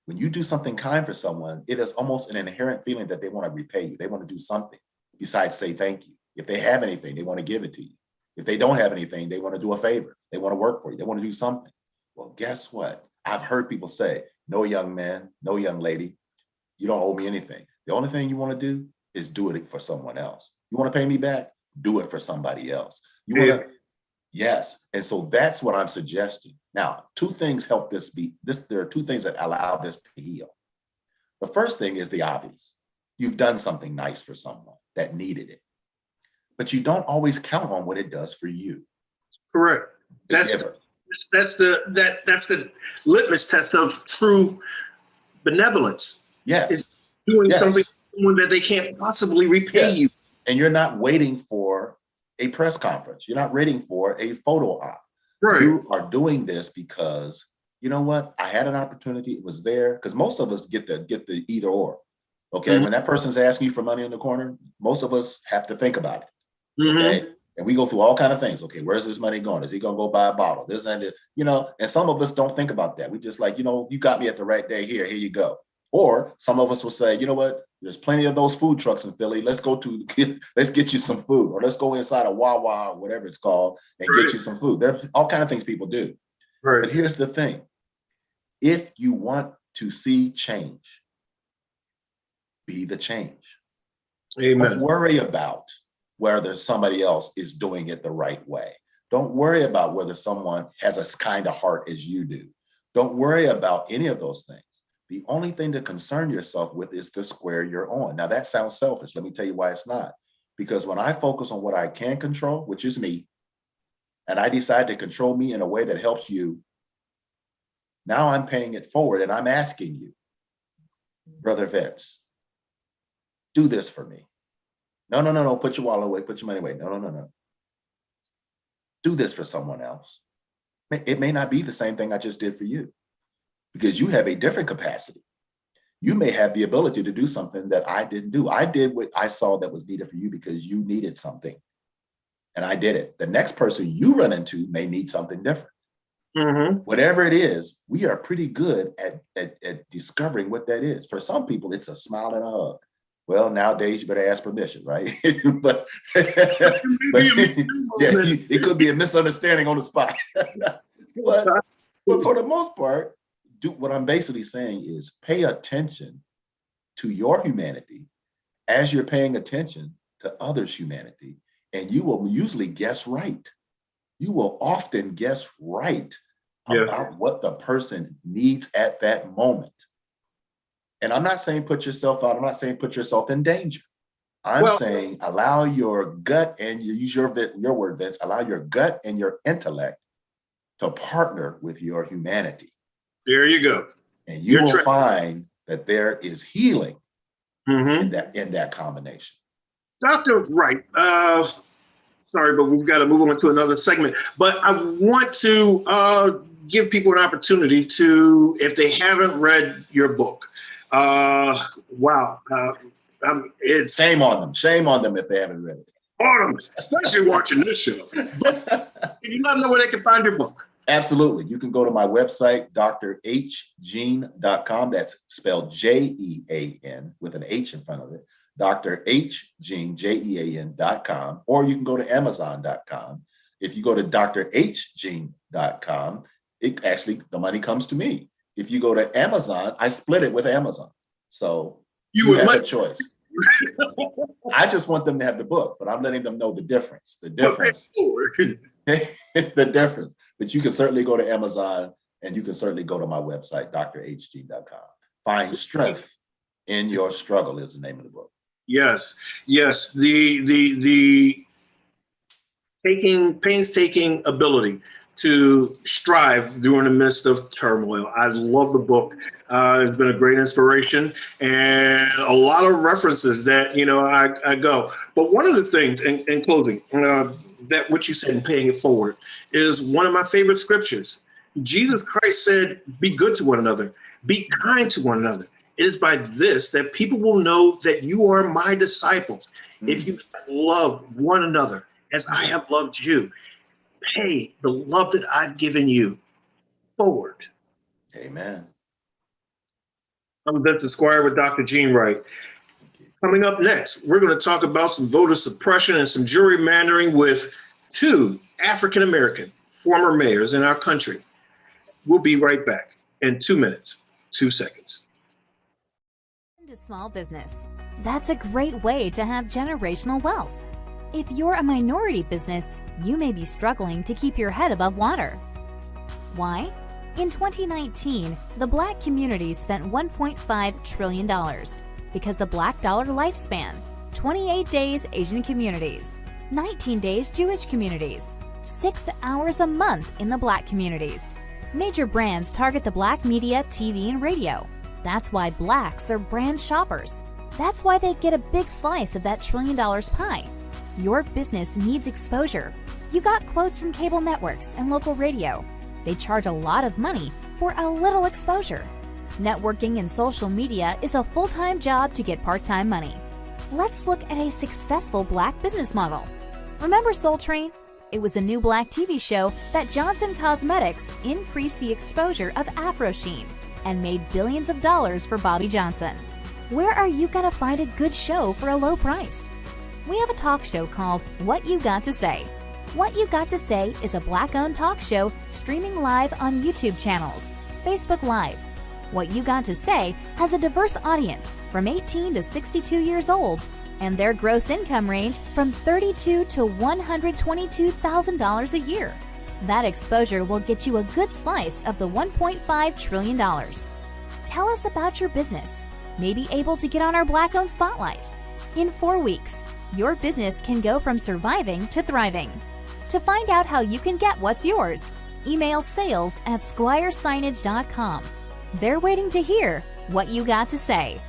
F: When you do something kind for someone, it is almost an inherent feeling that they want to repay you. They want to do something besides say thank you. If they have anything, they want to give it to you. If they don't have anything, they want to do a favor. They want to work for you. They want to do something. Well, guess what? I've heard people say, no, young man, no, young lady, you don't owe me anything. The only thing you want to do is do it for someone else. You want to pay me back? Do it for somebody else. You want to, yes. And so that's what I'm suggesting. Now, two things help this be this. There are two things that allow this to heal. The first thing is the obvious. You've done something nice for someone that needed it, but you don't always count on what it does for you.
A: Correct. That's the litmus test of true benevolence.
F: Yes.
A: It's doing something for someone that they can't possibly repay you.
F: And you're not waiting for a press conference. You're not waiting for a photo op.
A: Right.
F: You are doing this because, you know what? I had an opportunity. It was there. Because most of us get the either or. Okay. When that person's asking you for money in the corner, most of us have to think about it. Okay. And we go through all kind of things. Okay, where's this money going? Is he going to go buy a bottle? This and that, and some of us don't think about that. We just like, you got me at the right day here. Here you go. Or some of us will say, you know what? There's plenty of those food trucks in Philly. Let's get you some food, or let's go inside a Wawa or whatever it's called and get you some food. There's all kind of things people do.
A: Right.
F: But here's the thing. If you want to see change, be the change.
A: Amen.
F: Don't worry about whether somebody else is doing it the right way. Don't worry about whether someone has a kind of heart as you do. Don't worry about any of those things. The only thing to concern yourself with is the square you're on. Now that sounds selfish. Let me tell you why it's not. Because when I focus on what I can control, which is me, and I decide to control me in a way that helps you, now I'm paying it forward and I'm asking you, Brother Vince, do this for me. No. Put your wallet away. Put your money away. No. Do this for someone else. It may not be the same thing I just did for you because you have a different capacity. You may have the ability to do something that I didn't do. I did what I saw that was needed for you because you needed something and I did it. The next person you run into may need something different. Whatever it is, we are pretty good at discovering what that is. For some people, it's a smile and a hug. Well, nowadays you better ask permission, right? but it could be a misunderstanding on the spot. but for the most part, what I'm basically saying is pay attention to your humanity as you're paying attention to others' humanity, and you will usually guess right. You will often guess right about what the person needs at that moment. And I'm not saying put yourself out. I'm not saying put yourself in danger. I'm saying allow your gut, and you use your word, Vince, allow your gut and your intellect to partner with your humanity.
A: There you go.
F: And you will find that there is healing in that combination.
A: Dr. Wright, sorry, but we've got to move on to another segment. But I want to give people an opportunity to, if they haven't read your book, it's
F: shame on them. Shame on them if they haven't read it.
A: On them, especially watching this show. But you let them know where they can find your book.
F: Absolutely. You can go to my website, drhjean.com. That's spelled Jean with an H in front of it. drhjean, Jean.com. Or you can go to amazon.com. If you go to drhjean.com, the money comes to me. If you go to Amazon, I split it with Amazon. So you have a choice. I just want them to have the book, but I'm letting them know the difference. The difference. But you can certainly go to Amazon, and you can certainly go to my website, drhjean.com. Find strength in your struggle is the name of the book.
A: Yes. The painstaking ability to strive during the midst of turmoil. I love the book. It's been a great inspiration and a lot of references that, I go. But one of the things in closing, that what you said in paying it forward is one of my favorite scriptures. Jesus Christ said, be good to one another, be kind to one another. It is by this that people will know that you are my disciples. If you love one another as I have loved you, pay the love that I've given you forward.
F: Amen.
A: I'm Vince Esquire with Dr. Gene Wright. Coming up next, we're going to talk about some voter suppression and some gerrymandering with two African-American former mayors in our country. We'll be right back in 2 minutes, 2 seconds.
E: To small business. That's a great way to have generational wealth. If you're a minority business, you may be struggling to keep your head above water. Why? In 2019, the Black community spent $1.5 trillion because the Black dollar lifespan, 28 days Asian communities, 19 days Jewish communities, 6 hours a month in the Black communities. Major brands target the Black media, TV, and radio. That's why Blacks are brand shoppers. That's why they get a big slice of that $1 trillion pie. Your business needs exposure. You got quotes from cable networks and local radio. They charge a lot of money for a little exposure. Networking and social media is a full-time job to get part-time money. Let's look at a successful Black business model. Remember Soul Train? It was a new Black TV show that Johnson Cosmetics increased the exposure of Afro Sheen and made billions of dollars for Bobby Johnson. Where are you gonna find a good show for a low price? We have a talk show called What You Got to Say. What You Got to Say is a Black-owned talk show streaming live on YouTube channels, Facebook Live. What You Got to Say has a diverse audience from 18 to 62 years old, and their gross income range from $32,000 to $122,000 a year. That exposure will get you a good slice of the $1.5 trillion. Tell us about your business. May be able to get on our Black-owned spotlight. In 4 weeks, your business can go from surviving to thriving. To find out how you can get what's yours, email sales@squiresignage.com. They're waiting to hear what you got to say.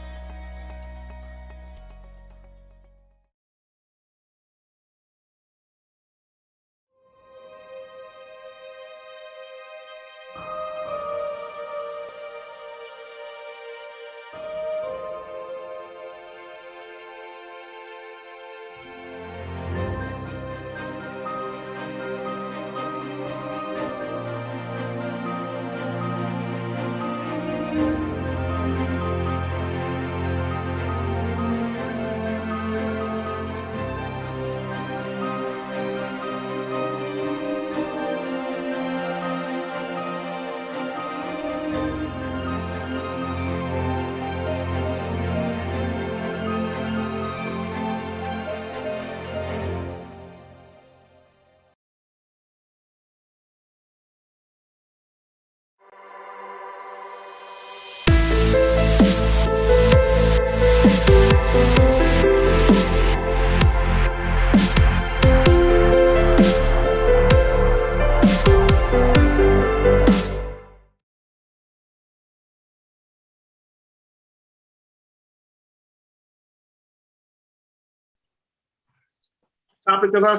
A: Topic of our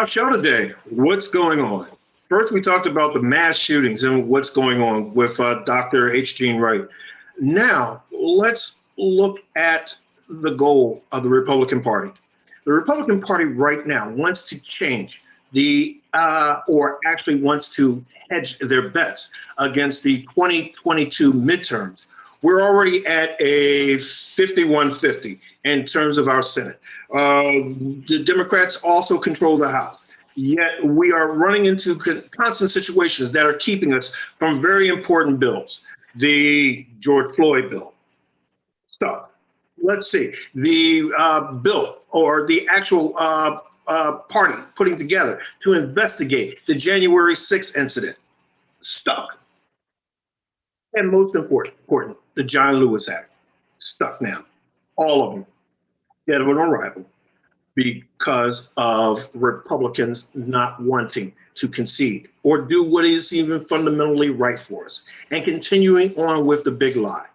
A: show today. What's going on? First, we talked about the mass shootings and what's going on with Dr. H. Gene Wright. Now, let's look at the goal of the Republican Party. The Republican Party right now wants to change or actually wants to hedge their bets against the 2022 midterms. We're already at a 51-50 in terms of our Senate. The Democrats also control the House. Yet we are running into constant situations that are keeping us from very important bills. The George Floyd bill, stuck. Let's see, the bill or the actual party putting together to investigate the January 6th incident, stuck. And most important, the John Lewis Act, stuck now. All of them, dead on arrival. because of Republicans not wanting to concede or do what is even fundamentally right for us, and continuing on with the big lie.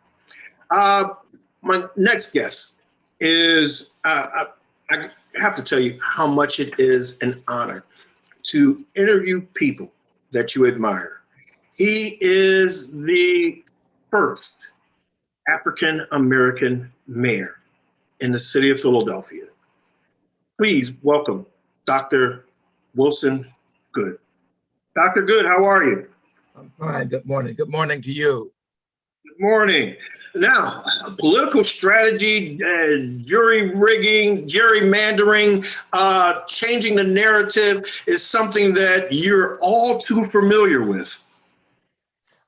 A: My next guest is, I have to tell you how much it is an honor to interview people that you admire. He is the first African-American mayor in the city of Philadelphia. Please welcome Dr. Wilson Goode. Dr. Goode, how are you?
G: I'm fine. Good morning. Good morning to you.
A: Good morning. Now, political strategy, jury rigging, gerrymandering, changing the narrative is something that you're all too familiar with.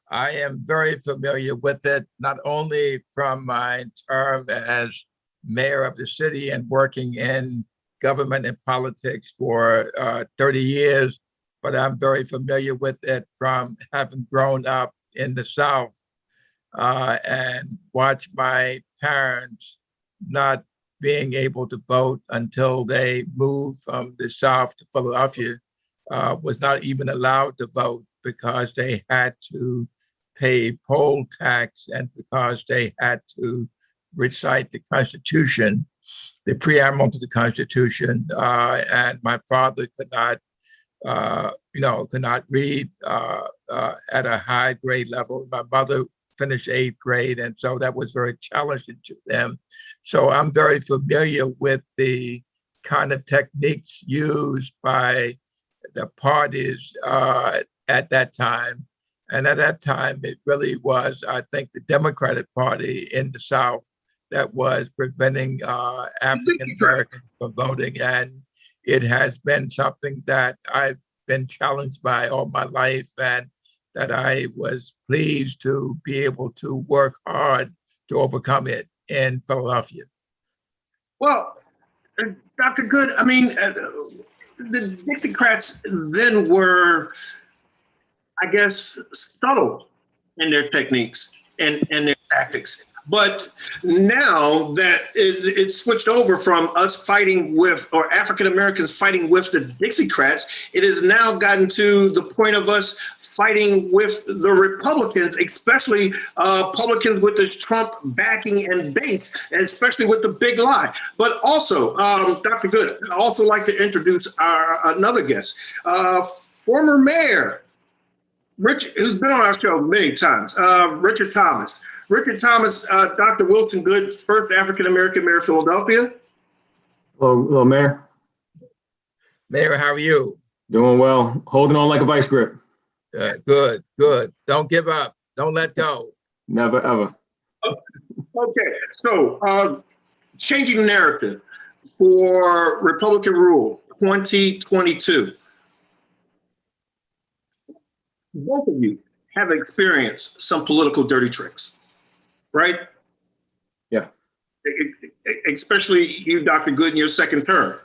G: I am very familiar with it, not only from my term as mayor of the city and working in government and politics for 30 years, but I'm very familiar with it from having grown up in the South and watched my parents not being able to vote until they moved from the South to Philadelphia, was not even allowed to vote because they had to pay poll tax and because they had to recite the Constitution, the preamble to the Constitution, and my father could not read at a high grade level. My mother finished 8th grade, and so that was very challenging to them. So I'm very familiar with the kind of techniques used by the parties at that time. And at that time, it really was, I think, the Democratic Party in the South that was preventing African Americans from voting. And it has been something that I've been challenged by all my life, and that I was pleased to be able to work hard to overcome it in Philadelphia.
A: Well, Dr. Goode, I mean, the Dixiecrats then were, I guess, subtle in their techniques and their tactics. But now that it switched over from us fighting with, or African Americans fighting with the Dixiecrats, it has now gotten to the point of us fighting with the Republicans, especially Republicans with the Trump backing and base, and especially with the big lie. But also, Dr. Goode, I'd also like to introduce another guest, former mayor, Richard, who's been on our show many times, Richard Thomas. Richard Thomas, Dr. Wilson Goode, first African-American mayor of Philadelphia.
H: Hello, Mayor.
G: Mayor, how are you?
H: Doing well. Holding on like a vice grip.
G: Good, good. Don't give up. Don't let go.
H: Never, ever.
A: Okay, so changing the narrative for Republican rule 2022. Both of you have experienced some political dirty tricks, right?
H: Yeah.
A: Especially you, Dr. Goode, in your second term.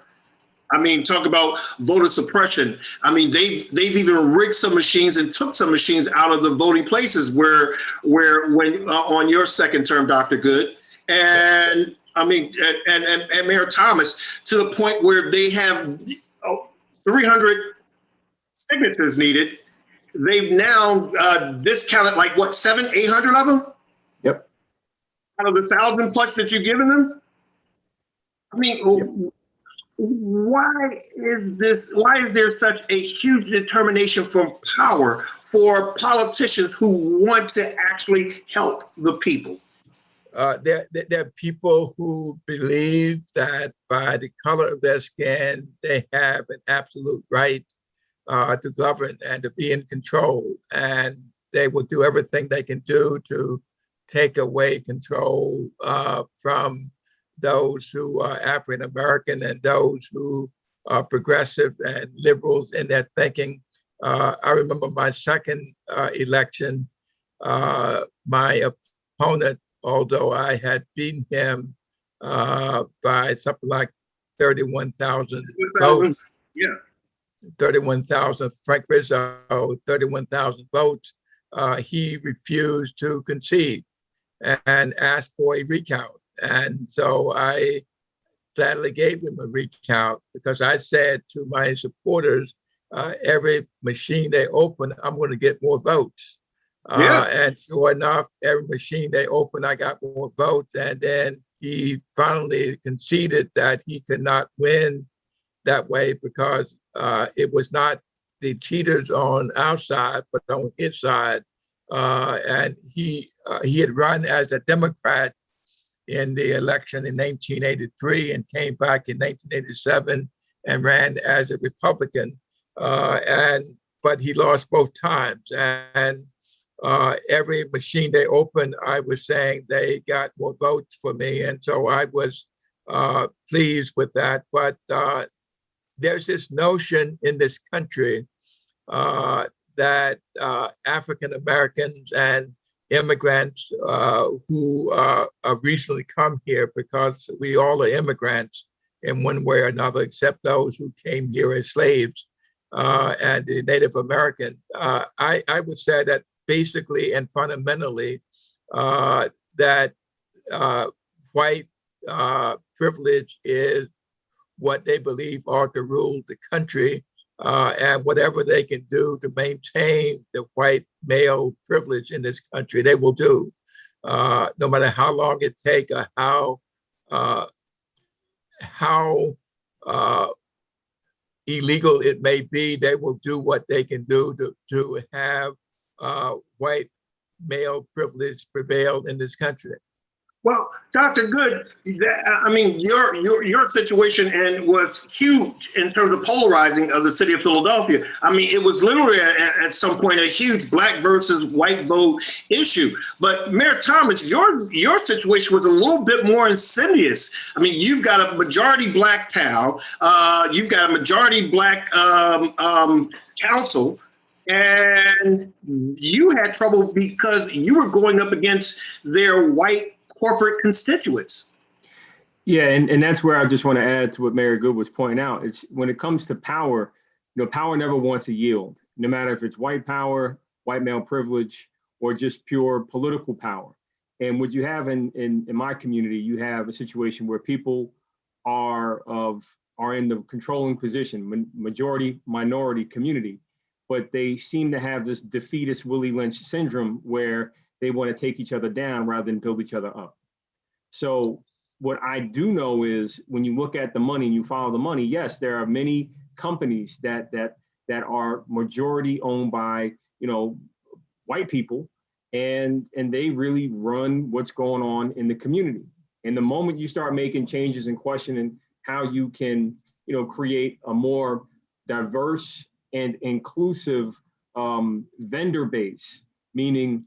A: I mean, talk about voter suppression. I mean, they've even rigged some machines and took some machines out of the voting places where when on your second term, Dr. Goode, and I mean, and Mayor Thomas, to the point where they have 300 signatures needed. They've now discounted like what, 800 of them?
H: Yep.
A: Out of the 1,000 plus that you've given them? I mean, yep. Why is there such a huge determination from power for politicians who want to actually help the people?
G: There are people who believe that by the color of their skin, they have an absolute right to govern and to be in control. And they will do everything they can do to take away control from those who are African American and those who are progressive and liberals in their thinking. I remember my second election, my opponent, although I had beaten him by something like 31,000 votes.
A: Yeah.
G: 31,000, Frank Rizzo, 31,000 votes, he refused to concede and asked for a recount. And so I gladly gave him a recount because I said to my supporters, every machine they open, I'm going to get more votes. And sure enough, every machine they open, I got more votes. And then he finally conceded that he could not win that way because it was not the cheaters on our side, but on his side. And he had run as a Democrat in the election in 1983 and came back in 1987 and ran as a Republican. But he lost both times. And every machine they opened, I was saying they got more votes for me. And so I was pleased with that. But there's this notion in this country that African Americans and immigrants who recently come here, because we all are immigrants in one way or another, except those who came here as slaves and the Native American. I would say that basically and fundamentally that white privilege is what they believe are to rule the country, and whatever they can do to maintain the white male privilege in this country, they will do, no matter how long it takes or how illegal it may be. They will do what they can do to have white male privilege prevail in this country.
A: Well, Dr. Good, I mean, your situation and was huge in terms of polarizing of the city of Philadelphia. I mean, it was literally at some point a huge black versus white vote issue. But Mayor Thomas, your situation was a little bit more insidious. I mean, you've got a majority black town, you've got a majority black council, and you had trouble because you were going up against their white corporate constituents.
H: Yeah, and that's where I just want to add to what Mayor Good was pointing out. It's when it comes to power, power never wants to yield, no matter if it's white power, white male privilege, or just pure political power. And what you have in my community, you have a situation where people are in the controlling position, majority minority community, but they seem to have this defeatist Willie Lynch syndrome where they want to take each other down rather than build each other up. So what I do know is when you look at the money and you follow the money, yes, there are many companies that are majority owned by, white people, and they really run what's going on in the community. And the moment you start making changes and questioning how you can, create a more diverse and inclusive vendor base, meaning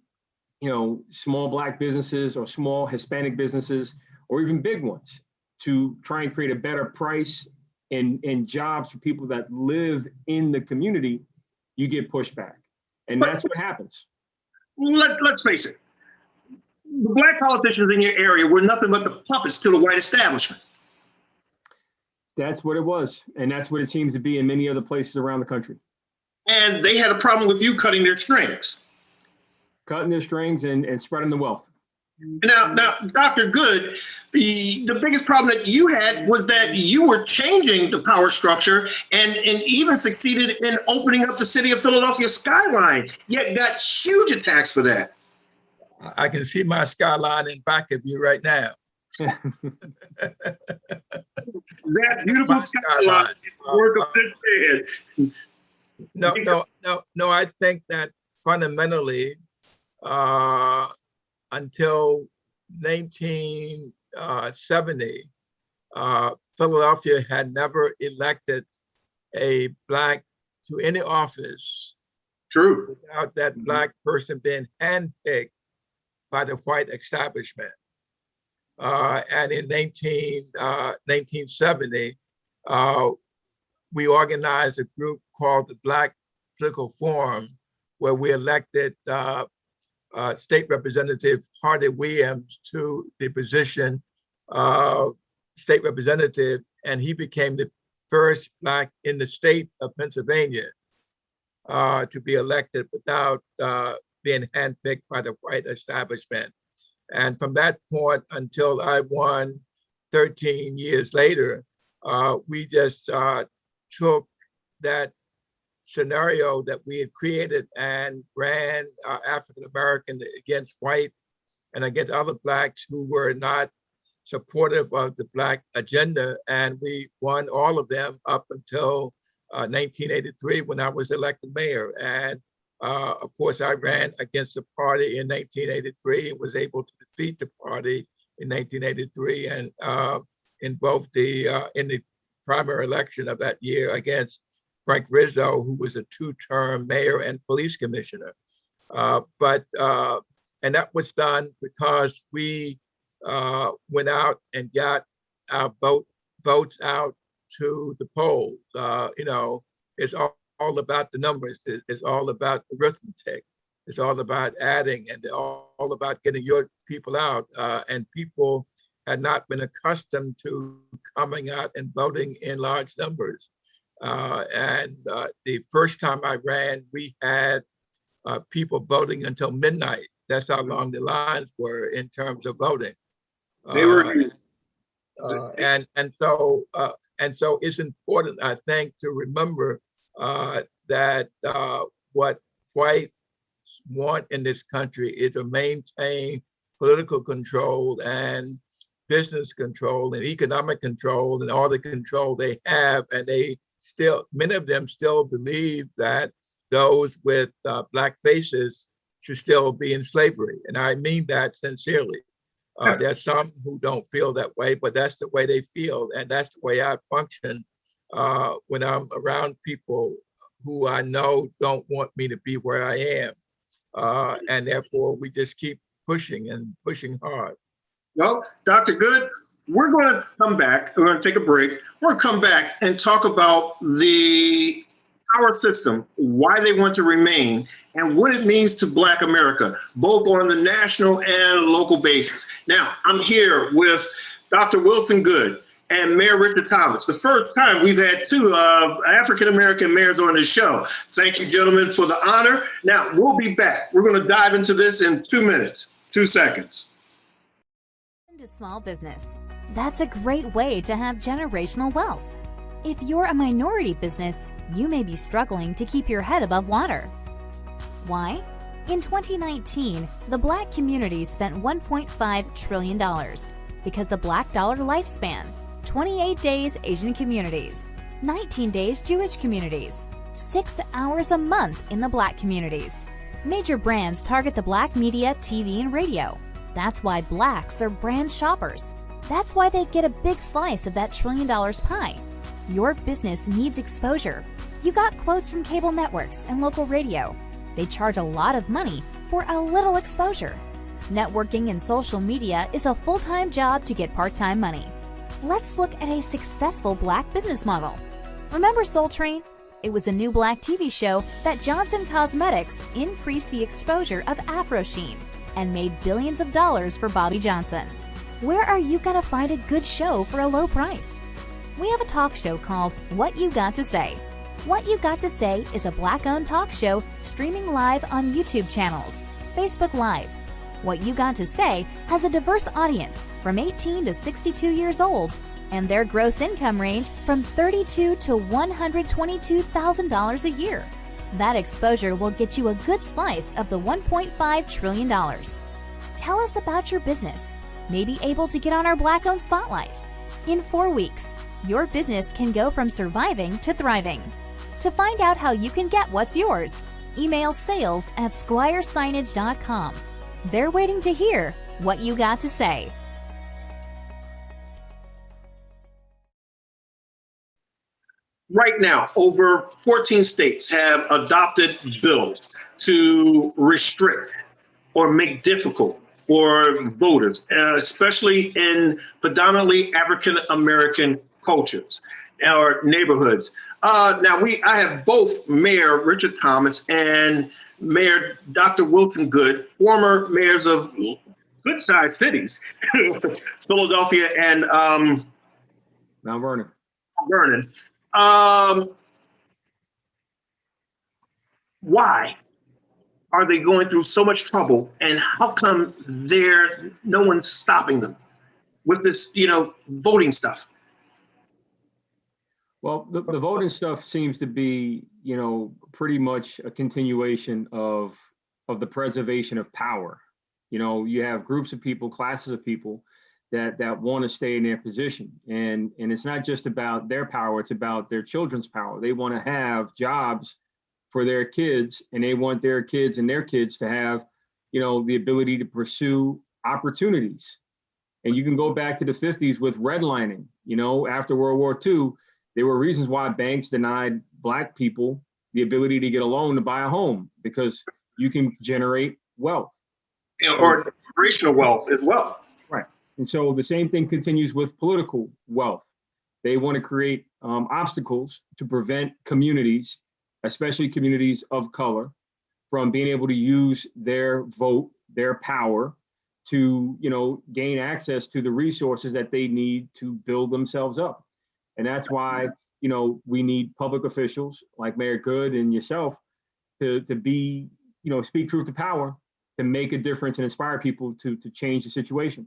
H: small black businesses or small Hispanic businesses, or even big ones, to try and create a better price and jobs for people that live in the community, you get pushback. And that's what happens.
A: Let's face it. The black politicians in your area were nothing but the puppets to the white establishment.
H: That's what it was. And that's what it seems to be in many other places around the country.
A: And they had a problem with you cutting their strings.
H: Cutting their strings and spreading the wealth.
A: Now, Dr. Good, the biggest problem that you had was that you were changing the power structure and even succeeded in opening up the city of Philadelphia skyline, yet got huge attacks for that.
G: I can see my skyline in back of you right now.
A: That beautiful skyline. Work of this head.
G: No, I think that fundamentally, until 1970, Philadelphia had never elected a black to any office.
A: True.
G: Without that black person being handpicked by the white establishment. And in 1970, we organized a group called the Black Political Forum, where we elected State Representative Hardy Williams to the position of state representative, and he became the first black in the state of Pennsylvania to be elected without being handpicked by the white establishment. And from that point until I won 13 years later, we just took that scenario that we had created and ran African American against white and against other Blacks who were not supportive of the Black agenda. And we won all of them up until 1983 when I was elected mayor. And of course, I ran against the party in 1983 and was able to defeat the party in 1983 and in both in the primary election of that year against Frank Rizzo, who was a two-term mayor and police commissioner. And that was done because we went out and got our votes out to the polls. It's all about the numbers. It's all about arithmetic. It's all about adding and all about getting your people out. And people had not been accustomed to coming out and voting in large numbers. The first time I ran, we had people voting until midnight. That's how long the lines were in terms of voting.
A: They were,
G: and so it's important, I think, to remember that what whites want in this country is to maintain political control and business control and economic control and all the control they have, and many of them still believe that those with Black faces should still be in slavery. And I mean that sincerely. There's some who don't feel that way, but that's the way they feel. And that's the way I function when I'm around people who I know don't want me to be where I am. And therefore, we just keep pushing and pushing hard.
A: Well, Dr. Good, we're going to come back. We're going to take a break. We're going to come back and talk about the power system, why they want to remain, and what it means to Black America, both on the national and local basis. Now, I'm here with Dr. Wilson Good and Mayor Richard Thomas. The first time we've had two African-American mayors on this show. Thank you, gentlemen, for the honor. Now, we'll be back. We're going to dive into this in 2 minutes, 2 seconds.
E: To small business. That's a great way to have generational wealth. If you're a minority business, you may be struggling to keep your head above water. Why? In 2019, the Black community spent $1.5 trillion because the Black dollar lifespan, 28 days Asian communities, 19 days Jewish communities, 6 hours a month in the Black communities. Major brands target the Black media, TV, and radio. That's why Blacks are brand shoppers. That's why they get a big slice of that $1 trillion pie. Your business needs exposure. You got quotes from cable networks and local radio. They charge a lot of money for a little exposure. Networking and social media is a full-time job to get part-time money. Let's look at a successful Black business model. Remember Soul Train? It was a new Black TV show that Johnson Cosmetics increased the exposure of Afro Sheen and made billions of dollars for Bobby Johnson. Where are you gonna find a good show for a low price? We have a talk show called What You Got to Say. What You Got to Say is a Black-owned talk show streaming live on YouTube channels, Facebook Live. What You Got to Say has a diverse audience from 18 to 62 years old, and their gross income range from $32,000 to $122,000 a year. That exposure will get you a good slice of the $1.5 trillion. Tell us about your business. Maybe able to get on our Black-owned spotlight. In 4 weeks, your business can go from surviving to thriving. To find out how you can get what's yours, email sales@squiresignage.com. They're waiting to hear what you got to say.
A: Right now, over 14 states have adopted bills to restrict or make difficult for voters, especially in predominantly African-American cultures or neighborhoods. I have both Mayor Richard Thomas and Mayor Dr. Wilson Good, former mayors of good-sized cities, Philadelphia and
H: Mount Vernon.
A: Why are they going through so much trouble, and how come no one's stopping them? with this, voting stuff?
H: Well, the voting stuff seems to be, pretty much a continuation of the preservation of power. You have groups of people, classes of people that want to stay in their position. And it's not just about their power, it's about their children's power. They want to have jobs for their kids, and they want their kids and their kids to have, the ability to pursue opportunities. And you can go back to the 50s with redlining. After World War II, there were reasons why banks denied Black people the ability to get a loan to buy a home, because you can generate wealth.
A: Or generational wealth as well.
H: Right. And so the same thing continues with political wealth. They want to create obstacles to prevent communities, especially communities of color, from being able to use their vote, their power, to gain access to the resources that they need to build themselves up. And that's why we need public officials like Mayor Good and yourself to be speak truth to power, to make a difference and inspire people to change the situation.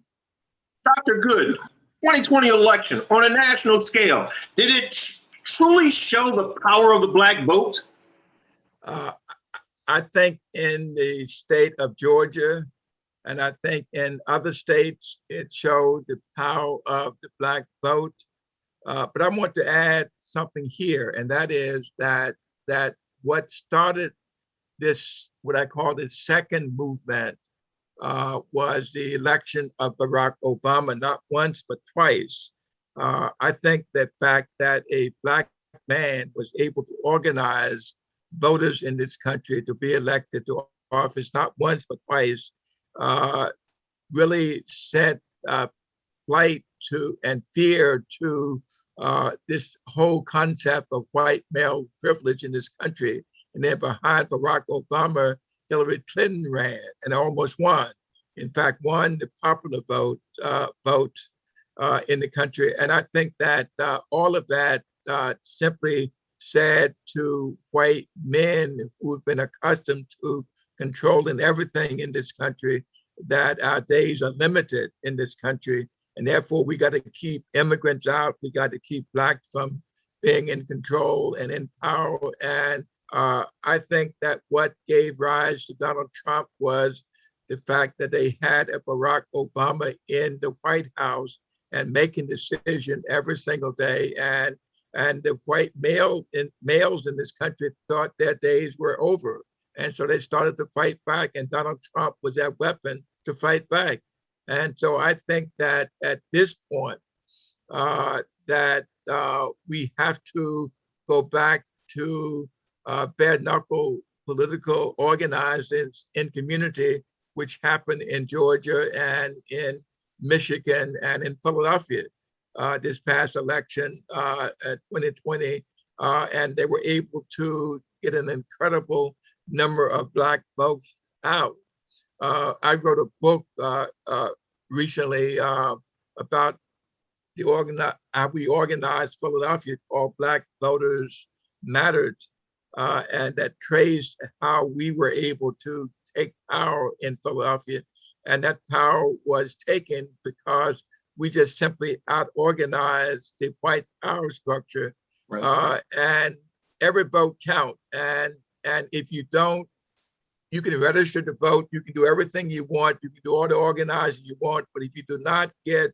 A: Dr. Good, 2020 election on a national scale, did it truly show the power of the Black vote?
G: I think in the state of Georgia, and I think in other states, it showed the power of the Black vote. But I want to add something here, and that is that what started this, what I call the second movement, was the election of Barack Obama, not once, but twice. I think the fact that a Black man was able to organize voters in this country to be elected to office, not once, but twice, really sent flight to and fear to this whole concept of white male privilege in this country. And then behind Barack Obama, Hillary Clinton ran and almost won. In fact, won the popular vote in the country. And I think that all of that simply said to white men who've been accustomed to controlling everything in this country that our days are limited in this country. And therefore, we got to keep immigrants out. We got to keep Blacks from being in control and in power. And I think that what gave rise to Donald Trump was the fact that they had a Barack Obama in the White House and making decisions every single day. And the white males in this country thought their days were over. And so they started to fight back, and Donald Trump was that weapon to fight back. And so I think that at this point, that we have to go back to bare knuckle political organizing in community, which happened in Georgia and in Michigan and in Philadelphia this past election, 2020. And they were able to get an incredible number of Black votes out. I wrote a book recently about how we organized Philadelphia called Black Voters Mattered, and that traced how we were able to take power in Philadelphia. And that power was taken because we just simply out-organized the white power structure. Right. And every vote counts. And if you don't, you can register to vote, you can do everything you want, you can do all the organizing you want, but if you do not get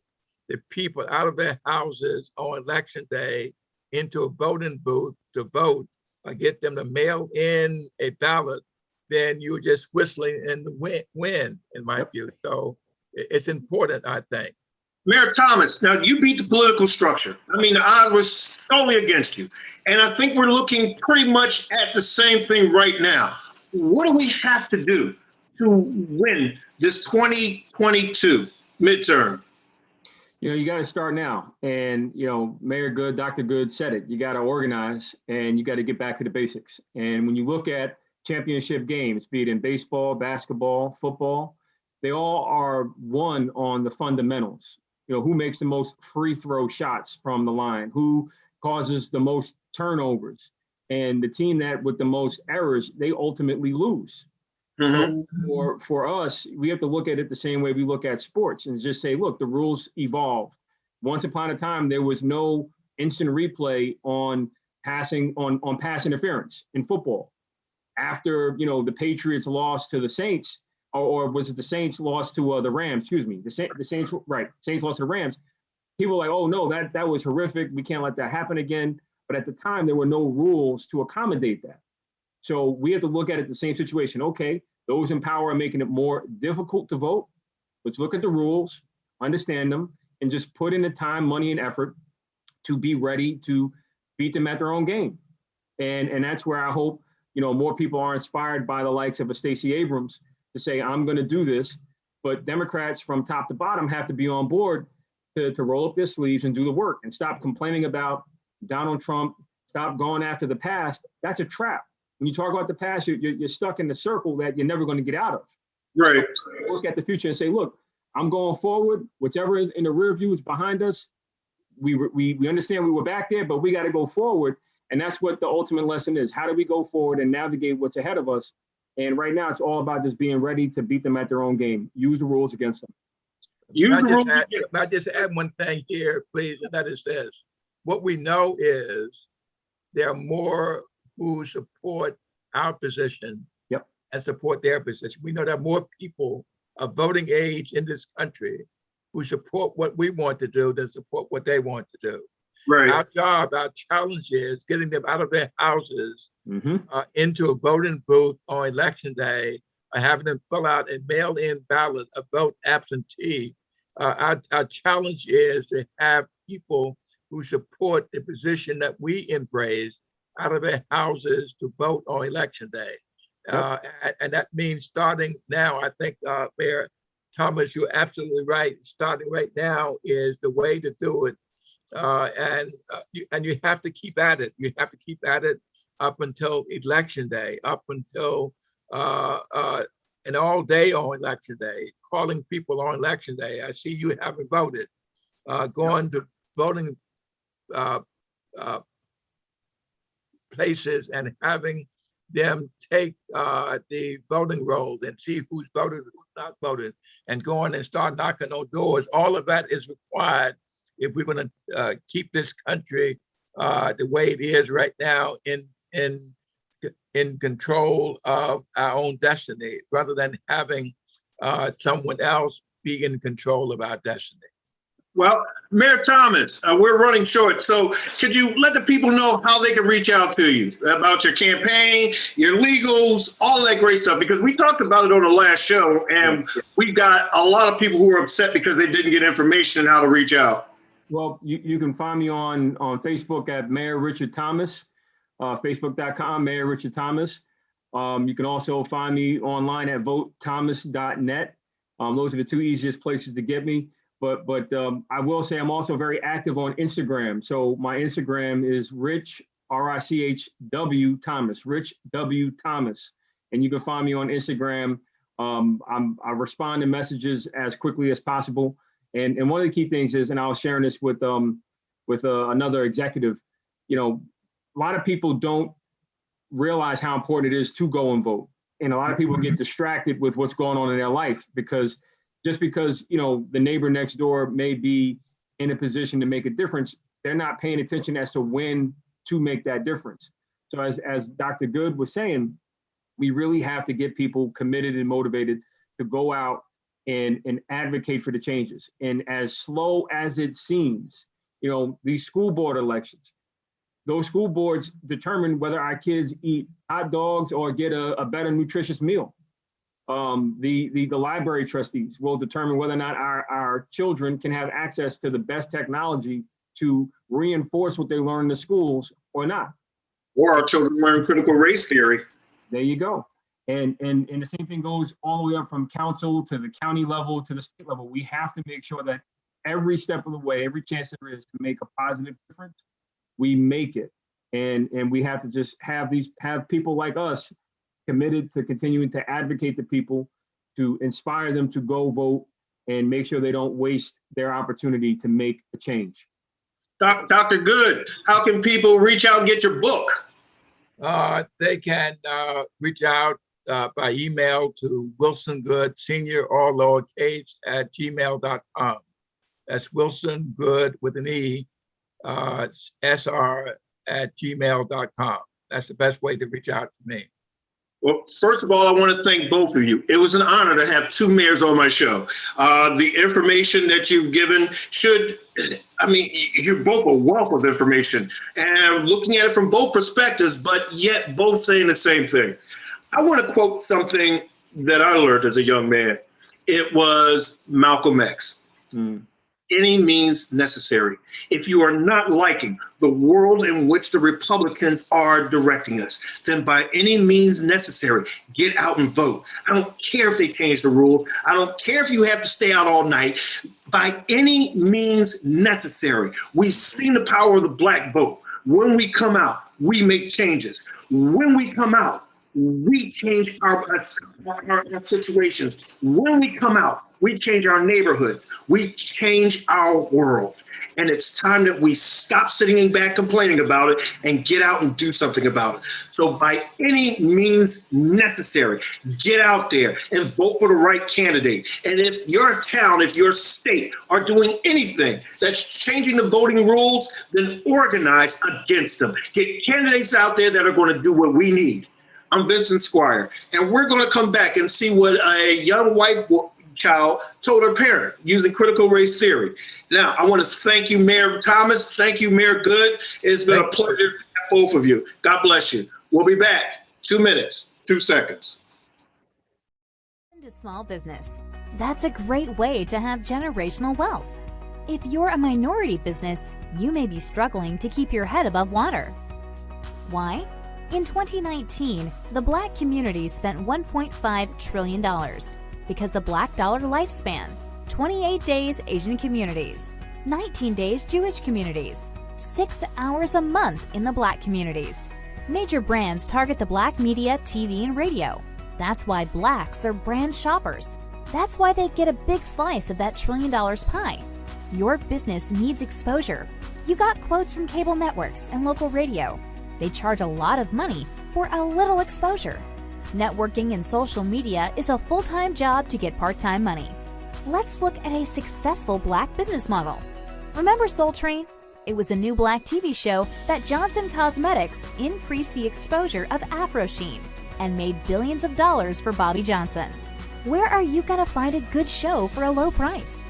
G: the people out of their houses on election day into a voting booth to vote, or get them to mail in a ballot, then you're just whistling in the wind, in my view. So it's important, I think.
A: Mayor Thomas, now you beat the political structure. I mean, I was solely against you. And I think we're looking pretty much at the same thing right now. What do we have to do to win this 2022 midterm?
H: You got to start now. And, Mayor Good, Dr. Good said it. You got to organize and you got to get back to the basics. And when you look at championship games, be it in baseball, basketball, football, they all are won on the fundamentals. Who makes the most free throw shots from the line, who causes the most turnovers, and the team that with the most errors, they ultimately lose.
A: Mhm.
H: So for us, we have to look at it the same way we look at sports and just say, look, the rules evolve. Once upon a time, there was no instant replay on pass interference in football. After the Patriots lost to the Saints, or was it the Saints lost to the Rams? Excuse me, the Saints, right? Saints lost to the Rams. People were like, oh no, that was horrific. We can't let that happen again. But at the time, there were no rules to accommodate that. So we have to look at it the same situation. Okay, those in power are making it more difficult to vote. Let's look at the rules, understand them, and just put in the time, money, and effort to be ready to beat them at their own game. And that's where I hope more people are inspired by the likes of a Stacey Abrams to say, I'm going to do this. But Democrats from top to bottom have to be on board to roll up their sleeves and do the work and stop complaining about Donald Trump, stop going after the past. That's a trap. When you talk about the past, you're stuck in the circle that you're never going to get out of.
A: Right.
H: So look at the future and say, look, I'm going forward. Whatever is in the rear view is behind us. We understand we were back there, but we got to go forward. And that's what the ultimate lesson is. How do we go forward and navigate what's ahead of us? And right now, it's all about just being ready to beat them at their own game. Use the rules against them.
G: I just add one thing here, please, and that is this. What we know is there are more who support our position and support their position. We know that more people of voting age in this country who support what we want to do than support what they want to do.
A: Right.
G: Our job, our challenge is getting them out of their houses into a voting booth on election day, or having them fill out a mail-in ballot, a vote absentee. Our challenge is to have people who support the position that we embrace out of their houses to vote on election day. And that means starting now. I think, Mayor Thomas, you're absolutely right. Starting right now is the way to do it. And you have to keep at it. You have to keep at it up until election day, up until and all day on election day, calling people on election day. I see you haven't voted. Going to voting places and having them take the voting rolls and see who's voted, who's not voted, and going and start knocking on doors. All of that is required if we're going to keep this country the way it is right now in control of our own destiny, rather than having someone else be in control of our destiny.
A: Well, Mayor Thomas, we're running short. So could you let the people know how they can reach out to you about your campaign, your legals, all that great stuff? Because we talked about it on the last show, and we've got a lot of people who are upset because they didn't get information on how to reach out.
H: Well, you can find me on Facebook at Mayor Richard Thomas, facebook.com, Mayor Richard Thomas. You can also find me online at votethomas.net. Those are the two easiest places to get me. But I will say I'm also very active on Instagram. So my Instagram is Rich, R-I-C-H-W Thomas, Rich W Thomas. And you can find me on Instagram. I respond to messages as quickly as possible. And one of the key things is, and I was sharing this with another executive, a lot of people don't realize how important it is to go and vote. And a lot of people get distracted with what's going on in their life because the neighbor next door may be in a position to make a difference, they're not paying attention as to when to make that difference. So as Dr. Good was saying, we really have to get people committed and motivated to go out and advocate for the changes. And as slow as it seems, these school board elections, those school boards determine whether our kids eat hot dogs or get a better nutritious meal. The library trustees will determine whether or not our children can have access to the best technology to reinforce what they learn in the schools or not.
A: Or our children learn critical race theory.
H: There you go. And the same thing goes all the way up from council to the county level to the state level. We have to make sure that every step of the way, every chance there is to make a positive difference, we make it. And we have to just have people like us committed to continuing to advocate to people, to inspire them to go vote and make sure they don't waste their opportunity to make a change.
A: Dr. Good, how can people reach out and get your book?
G: They can reach out by email to Wilson Senior, all lowercase, @gmail.com. That's Wilson Good with an E, SR@gmail.com. That's the best way to reach out to me.
A: Well, first of all, I want to thank both of you. It was an honor to have two mayors on my show. The information that you've given you're both a wealth of information, and I'm looking at it from both perspectives, but yet both saying the same thing. I want to quote something that I learned as a young man. It was Malcolm X. Any means necessary. If you are not liking the world in which the Republicans are directing us, then by any means necessary, get out and vote. I don't care if they change the rules. I don't care if you have to stay out all night. By any means necessary. We've seen the power of the black vote. When we come out, we make changes. When we come out, we change our situations. When we come out, we change our neighborhoods. We change our world. And it's time that we stop sitting back complaining about it and get out and do something about it. So by any means necessary, get out there and vote for the right candidate. And if your town, if your state are doing anything that's changing the voting rules, then organize against them. Get candidates out there that are going to do what we need. I'm Vincent Squire, and we're going to come back and see what a young white child told her parent using critical race theory. Now, I want to thank you, Mayor Thomas. Thank you, Mayor Good. It's been a pleasure to have both of you. God bless you. We'll be back. 2 minutes, 2 seconds.
E: To small business. That's a great way to have generational wealth. If you're a minority business, you may be struggling to keep your head above water. Why? In 2019, the Black community spent $1.5 trillion because the Black dollar lifespan, 28 days Asian communities, 19 days Jewish communities, 6 hours a month in the Black communities. Major brands target the Black media, TV, and radio. That's why Blacks are brand shoppers. That's why they get a big slice of that $1 trillion pie. Your business needs exposure. You got quotes from cable networks and local radio. They charge a lot of money for a little exposure. Networking and social media is a full-time job to get part-time money. Let's look at a successful Black business model. Remember Soul Train? It was a new Black TV show that Johnson Cosmetics increased the exposure of Afro Sheen and made billions of dollars for Bobby Johnson. Where are you going to find a good show for a low price?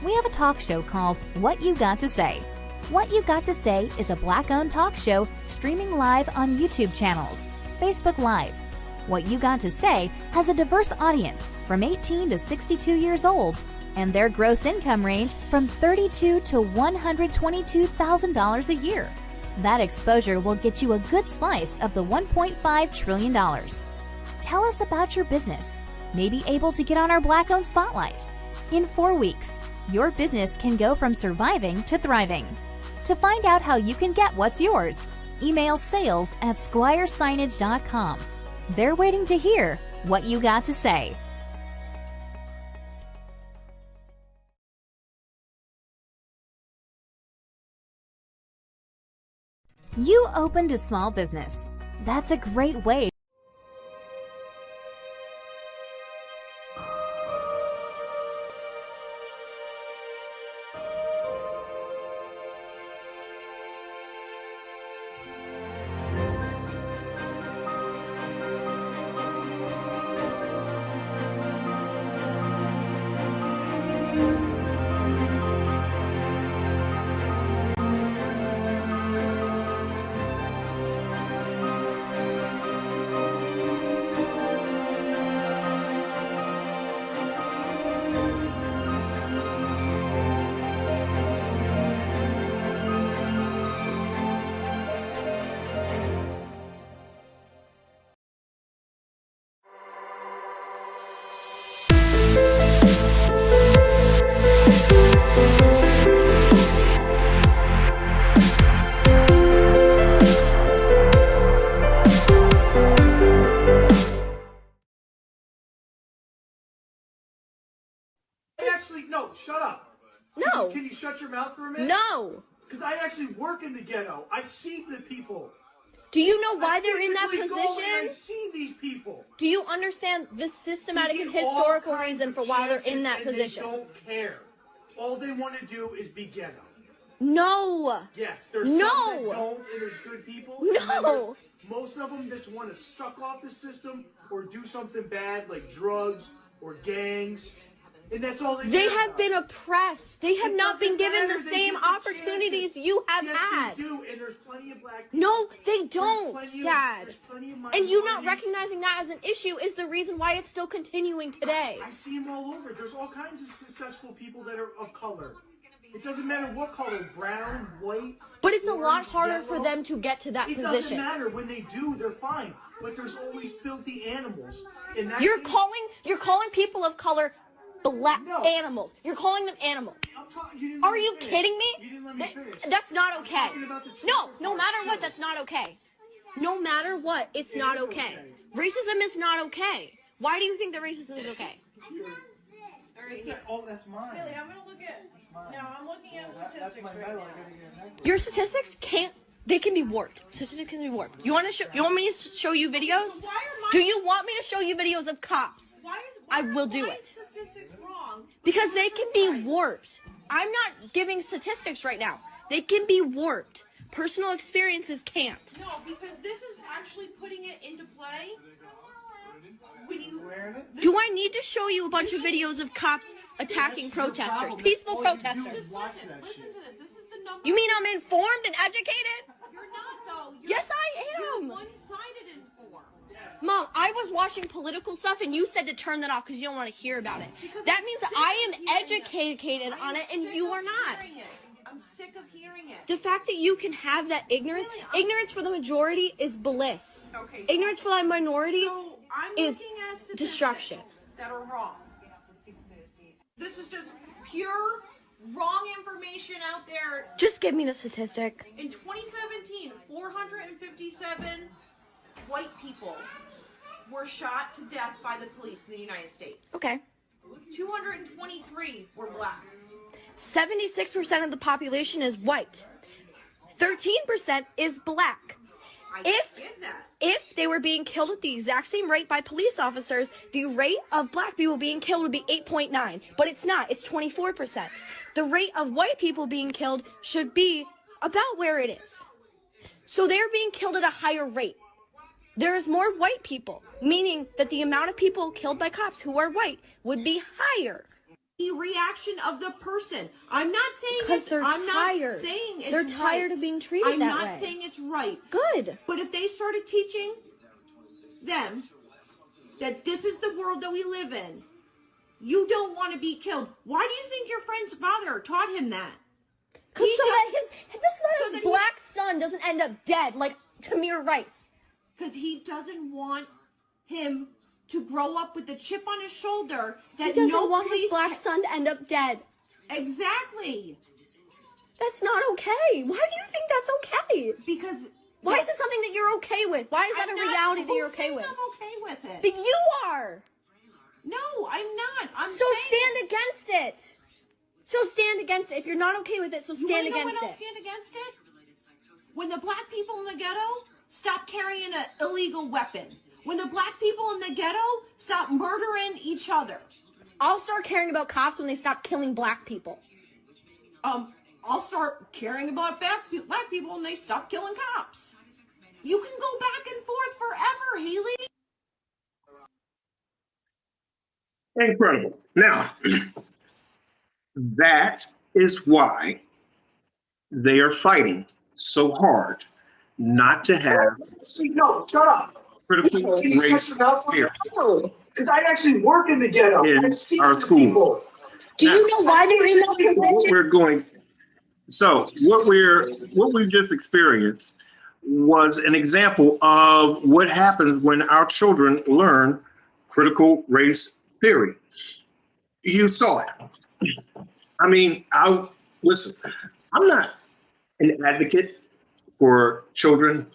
E: We have a talk show called What You Got to Say. What You Got to Say is a Black-owned talk show streaming live on YouTube channels, Facebook Live. What You Got to Say has a diverse audience from 18 to 62 years old, and their gross income range from $32,000 to $122,000 a year. That exposure will get you a good slice of the $1.5 trillion. Tell us about your business. May be able to get on our Black-owned spotlight. In 4 weeks, your business can go from surviving to thriving. To find out how you can get what's yours, email sales@squiresignage.com. They're waiting to hear what you got to say. You opened a small business. That's a great way.
I: No, shut up.
J: No.
I: Can you shut your mouth for a minute?
J: No.
I: Because I actually work in the ghetto. I see the people. Do you know why they're in that
J: Physically go and
I: position?
J: I see these people.
I: Do you understand the systematic
J: They
I: and
J: get all
I: historical
J: kinds
I: reason
J: of
I: for why they're
J: chances
I: in that
J: and
I: position?
J: They don't care. All they want to do is be ghetto.
I: No.
J: Yes, there's some that don't, and there's good people. And then
I: No.
J: most of them just want to suck off the system or do something bad like drugs or gangs. And that's all they
I: They
J: care
I: have
J: about.
I: been oppressed. They have
J: It
I: not been
J: doesn't
I: given
J: matter.
I: the
J: They
I: same
J: get the
I: opportunities
J: chances.
I: you have
J: Yes,
I: had.
J: they do, and there's plenty of black people.
I: No, they
J: There's
I: don't,
J: plenty of-
I: Dad.
J: there's plenty of
I: And you not
J: minorities.
I: recognizing that as an issue is the reason why it's still continuing today.
J: I see them all over. There's all kinds of successful people that are of color. It doesn't matter what color, brown, white.
I: But it's a lot
J: orange,
I: harder for
J: yellow.
I: them to get to that
J: It doesn't
I: position.
J: matter. When they do, they're fine. But there's always filthy animals. And that
I: You're
J: is-
I: calling people of color black
J: No.
I: animals. You're calling them animals.
J: you didn't let
I: Are
J: me
I: you
J: finish.
I: kidding me?
J: You didn't let me finish.
I: That's not okay.
J: talking about the
I: No,
J: children
I: no
J: part,
I: matter what,
J: too.
I: that's not okay. No matter what, it's
J: It
I: not
J: is
I: okay.
J: okay.
I: Racism is not okay. Why do you think that racism is okay?
J: That's mine.
K: Haley, I'm gonna look at. No, I'm looking at
J: That's
K: statistics
J: my
K: right
J: medal.
K: now.
J: I gotta get a necklace.
I: Your statistics they can be warped. Statistics can be warped. You want me to show you videos?
K: So why are my?
I: Do you want me to show you videos of cops? I will do it.
K: Is statistics wrong?
I: Because they can be warped. I'm not giving statistics right now. They can be warped. Personal experiences can't.
K: No, because this is actually putting it into play. When you.
I: Do I need to show you a bunch of videos of cops attacking protesters? Peaceful protesters.
K: Listen to this. This is the number.
I: You mean I'm informed and educated?
K: You're not though.
I: Yes, I am.
K: You're one-sided in form.
I: Mom, I was watching political stuff and you said to turn that off because you don't want to hear about it. That means that I am educated on it and you are not.
K: I'm sick of hearing it.
I: The fact that you can have that ignorance for the majority is bliss.
K: Okay, so-
I: Ignorance for the minority
K: So I'm
I: is
K: looking at statistics
I: destruction.
K: that are wrong. This is just pure wrong information out there.
I: Just give me the statistic.
K: In 2017, 457 white people were shot to death by the police in the United States.
I: Okay.
K: 223 were black.
I: 76% of the population is white. 13% is black.
K: I
I: If
K: get that.
I: If they were being killed at the exact same rate by police officers, the rate of black people being killed would be 8.9. But it's not. It's 24%. The rate of white people being killed should be about where it is. So they're being killed at a higher rate. There's more white people, meaning that the amount of people killed by cops who are white would be higher.
K: The reaction of the person. I'm not saying
I: Because
K: it's,
I: they're
K: I'm
I: tired.
K: not saying it's
I: They're tired
K: right.
I: of being treated
K: I'm
I: that
K: not
I: way.
K: saying it's right.
I: Good.
K: But if they started teaching them that this is the world that we live in, you don't want to be killed. Why do you think your friend's father taught him that?
I: Because
K: He
I: so that
K: does-
I: his
K: that he-
I: black son doesn't end up dead like Tamir Rice.
K: Because he doesn't want him to grow up with a chip on his shoulder that
I: He doesn't
K: no
I: want
K: police
I: his black son to end up dead.
K: Exactly.
I: That's not okay. Why do you think that's okay?
K: Because
I: Why is it something that you're okay with? Why is that
K: I'm
I: a
K: not-
I: reality that
K: who's
I: you're okay
K: saying
I: with?
K: I'm okay with it.
I: But you are.
K: No, I'm not. I'm
I: So
K: saying,
I: stand against it. So stand against it. If you're not okay with it, so
K: You
I: stand
K: wanna know
I: against
K: when I'll
I: it.
K: stand against it? When the black people in the ghetto stop carrying an illegal weapon. When the black people in the ghetto stop murdering each other.
I: I'll start caring about cops when they stop killing black people.
K: I'll start caring about black people when they stop killing cops. You can go back and forth forever, Haley.
A: Incredible. Now, that is why they are fighting so hard not to have
J: No, shut up.
A: critical race theory
J: Because I actually work in the ghetto.
A: in
J: I see
A: our
J: these
A: school.
J: people.
A: Do you know why they're in that position? What we've just experienced was an example of what happens when our children learn critical race theory. You saw it. I mean, listen, I'm not an advocate for children,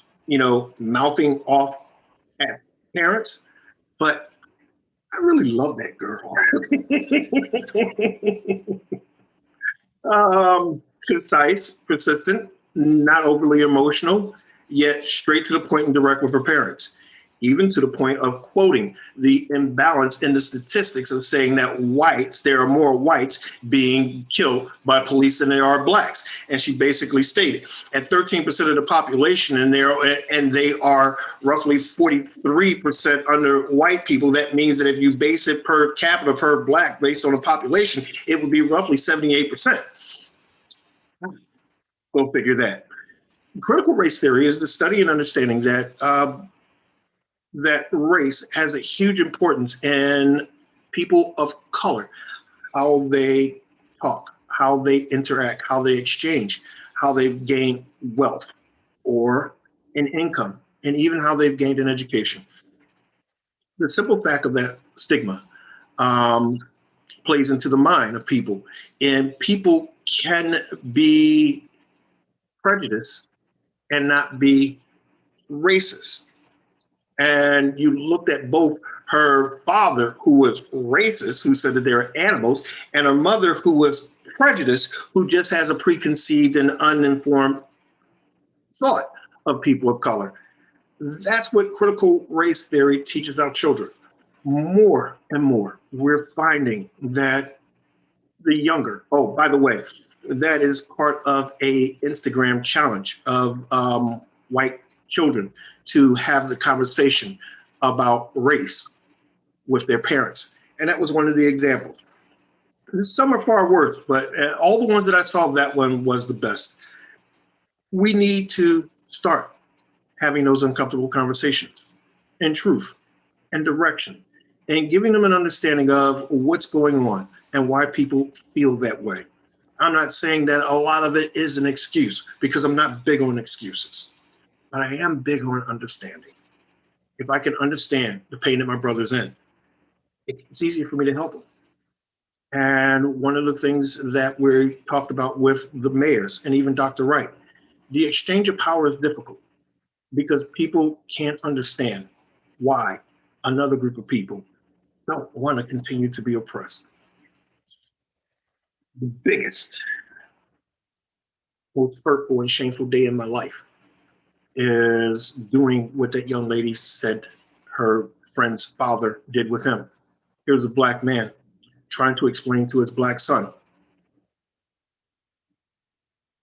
A: mouthing off at parents, but I really love that girl. Concise, persistent, not overly emotional, yet straight to the point and direct with her parents, even to the point of quoting the imbalance in the statistics of saying that there are more whites being killed by police than there are blacks. And she basically stated at 13% of the population, and they are roughly 43% under white people. That means that if you base it per capita per black based on the population, it would be roughly 78%. Go figure that. Critical race theory is the study and understanding that race has a huge importance in people of color, how they talk, how they interact, how they exchange, how they've gained wealth or an income, and even how they've gained an education. The simple fact of that stigma plays into the mind of people, and people can be prejudiced and not be racist. And you looked at both her father, who was racist, who said that they're animals, and her mother, who was prejudiced, who just has a preconceived and uninformed thought of people of color. That's what critical race theory teaches our children. More and more, we're finding that the younger, oh, by the way, that is part of a Instagram challenge of white children to have the conversation about race with their parents. And that was one of the examples. Some are far worse, but all the ones that I saw, that one was the best. We need to start having those uncomfortable conversations in truth and direction, and giving them an understanding of what's going on and why people feel that way. I'm not saying that a lot of it is an excuse, because I'm not big on excuses, but I am big on understanding. If I can understand the pain that my brother's in, it's easier for me to help him. And one of the things that we talked about with the mayors and even Dr. Wright, the exchange of power is difficult because people can't understand why another group of people don't want to continue to be oppressed. The biggest, most hurtful and shameful day in my life is doing what that young lady said her friend's father did with him. Here's a black man trying to explain to his black son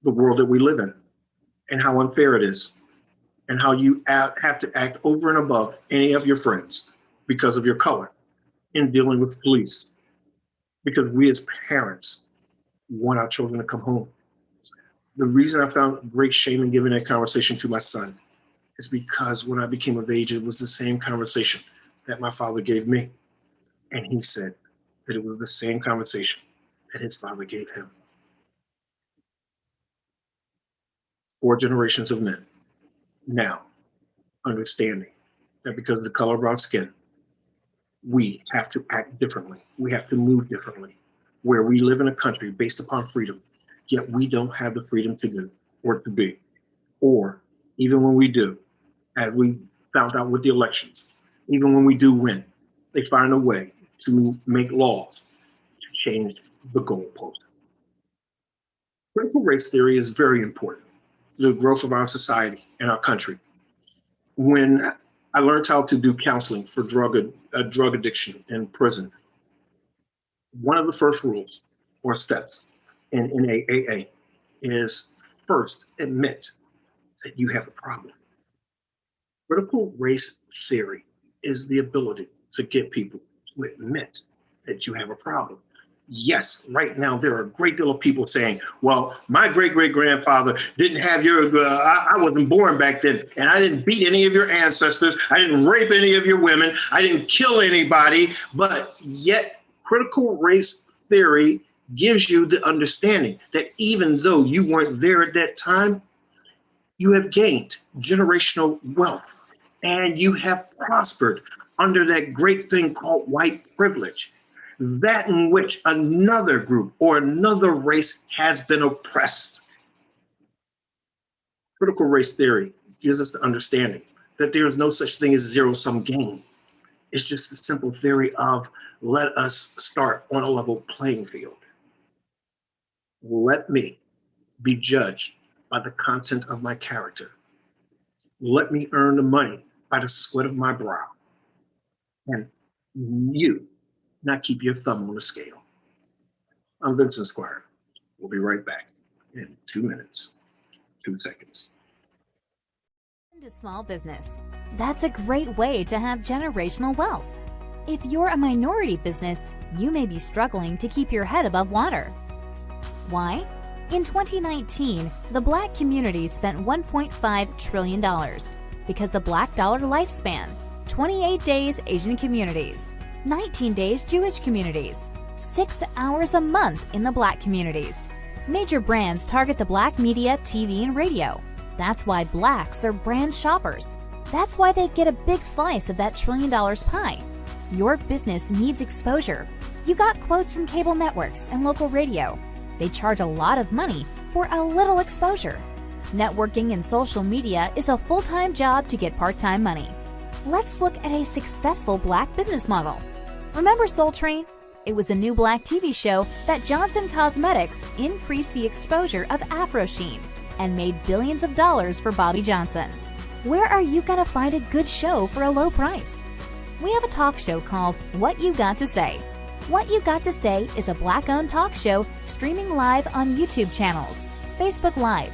A: the world that we live in and how unfair it is, and how you have to act over and above any of your friends because of your color in dealing with police. Because we as parents want our children to come home. The reason I found great shame in giving that conversation to my son is because when I became of age, it was the same conversation that my father gave me. And he said that it was the same conversation that his father gave him. 4 generations of men now understanding that because of the color of our skin, we have to act differently. We have to move differently. Where we live in a country based upon freedom, yet we don't have the freedom to do or to be. Or even when we do, as we found out with the elections, even when we do win, they find a way to make laws to change the goalpost. Critical race theory is very important to the growth of our society and our country. When I learned how to do counseling for drug addiction in prison, one of the first rules or steps in NAAA is first admit that you have a problem. Critical race theory is the ability to get people to admit that you have a problem. Yes, right now there are a great deal of people saying, well, my great-great-grandfather didn't have I wasn't born back then, and I didn't beat any of your ancestors, I didn't rape any of your women, I didn't kill anybody, but yet critical race theory gives you the understanding that even though you weren't there at that time, you have gained generational wealth and you have prospered under that great thing called white privilege, that in which another group or another race has been oppressed. Critical race theory gives us the understanding that there is no such thing as zero-sum game. It's just a simple theory of let us start on a level playing field. Let me be judged by the content of my character. Let me earn the money by the sweat of my brow. And you not keep your thumb on the scale. I'm Vincent Squire. We'll be right back in 2 minutes, 2 seconds.
E: Into small business. That's a great way to have generational wealth. If you're a minority business, you may be struggling to keep your head above water. Why? In 2019, the Black community spent $1.5 trillion because the Black dollar lifespan, 28 days Asian communities, 19 days Jewish communities, 6 hours a month in the Black communities. Major brands target the Black media, TV, and radio. That's why Blacks are brand shoppers. That's why they get a big slice of that $1 trillion pie. Your business needs exposure. You got quotes from cable networks and local radio. They charge a lot of money for a little exposure. Networking and social media is a full-time job to get part-time money. Let's look at a successful Black business model. Remember Soul Train? It was a new Black TV show that Johnson Cosmetics increased the exposure of Afro Sheen and made billions of dollars for Bobby Johnson. Where are you gonna find a good show for a low price? We have a talk show called What You Got to Say. What You Got to Say is a Black-owned talk show streaming live on YouTube channels, Facebook Live.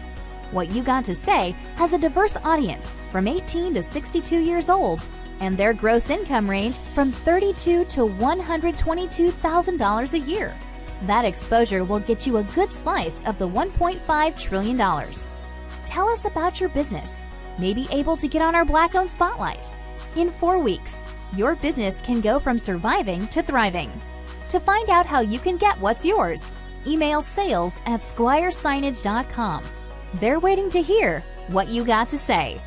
E: What You Got to Say has a diverse audience from 18 to 62 years old, and their gross income range from $32,000 to $122,000 a year. That exposure will get you a good slice of the $1.5 trillion. Tell us about your business. May be able to get on our Black-owned spotlight. In 4 weeks, your business can go from surviving to thriving. To find out how you can get what's yours, email sales@squiresignage.com. They're waiting to hear what you got to say.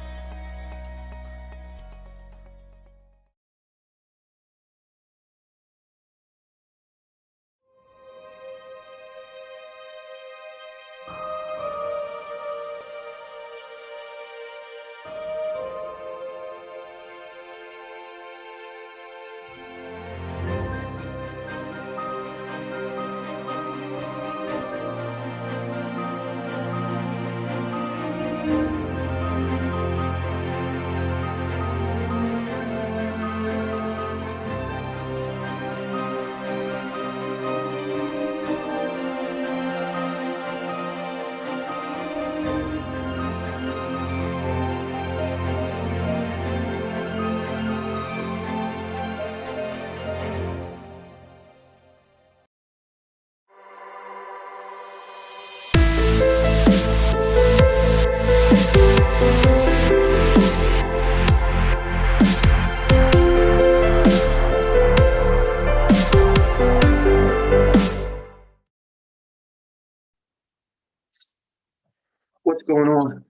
A: What's going on?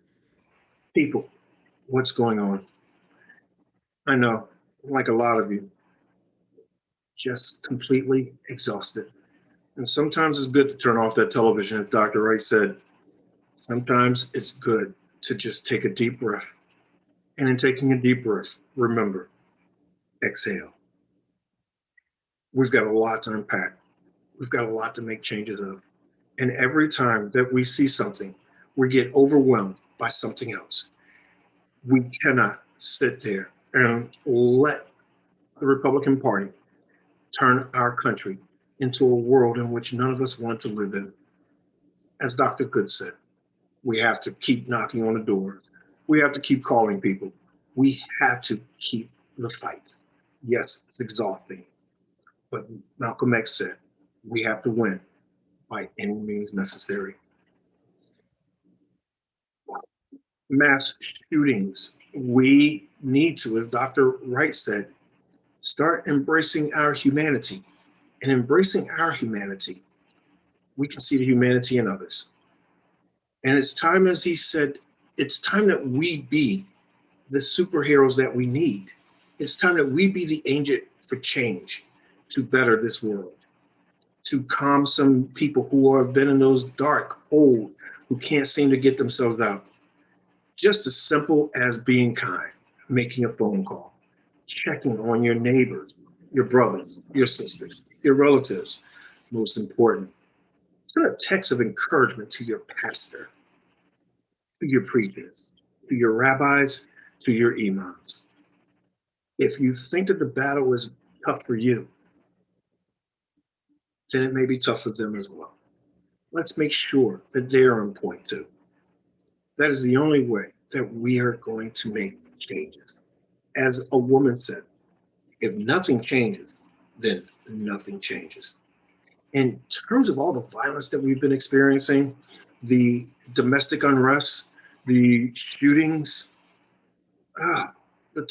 A: People, what's going on? I know, like a lot of you, just completely exhausted. And sometimes it's good to turn off that television, as Dr. Wright said. Sometimes it's good to just take a deep breath. And in taking a deep breath, remember, exhale. We've got a lot to unpack. We've got a lot to make changes of. And every time that we see something, we get overwhelmed by something else. We cannot sit there and let the Republican Party turn our country into a world in which none of us want to live in. As Dr. Good said, we have to keep knocking on the doors. We have to keep calling people. We have to keep the fight. Yes, it's exhausting, but Malcolm X said, we have to win by any means necessary. Mass shootings, we need to, as Dr. Wright said, start embracing our humanity. And embracing our humanity, we can see the humanity in others. And it's time, as he said, it's time that we be the superheroes that we need. It's time that we be the agent for change to better this world, to calm some people who have been in those dark holes, who can't seem to get themselves out. Just as simple as being kind, making a phone call, checking on your neighbors, your brothers, your sisters, your relatives. Most important, send a text of encouragement to your pastor, to your preachers, to your rabbis, to your imams. If you think that the battle is tough for you, then it may be tough for them as well. Let's make sure that they are on point too. That is the only way that we are going to make changes. As a woman said, if nothing changes, then nothing changes. In terms of all the violence that we've been experiencing, the domestic unrest, the shootings, the type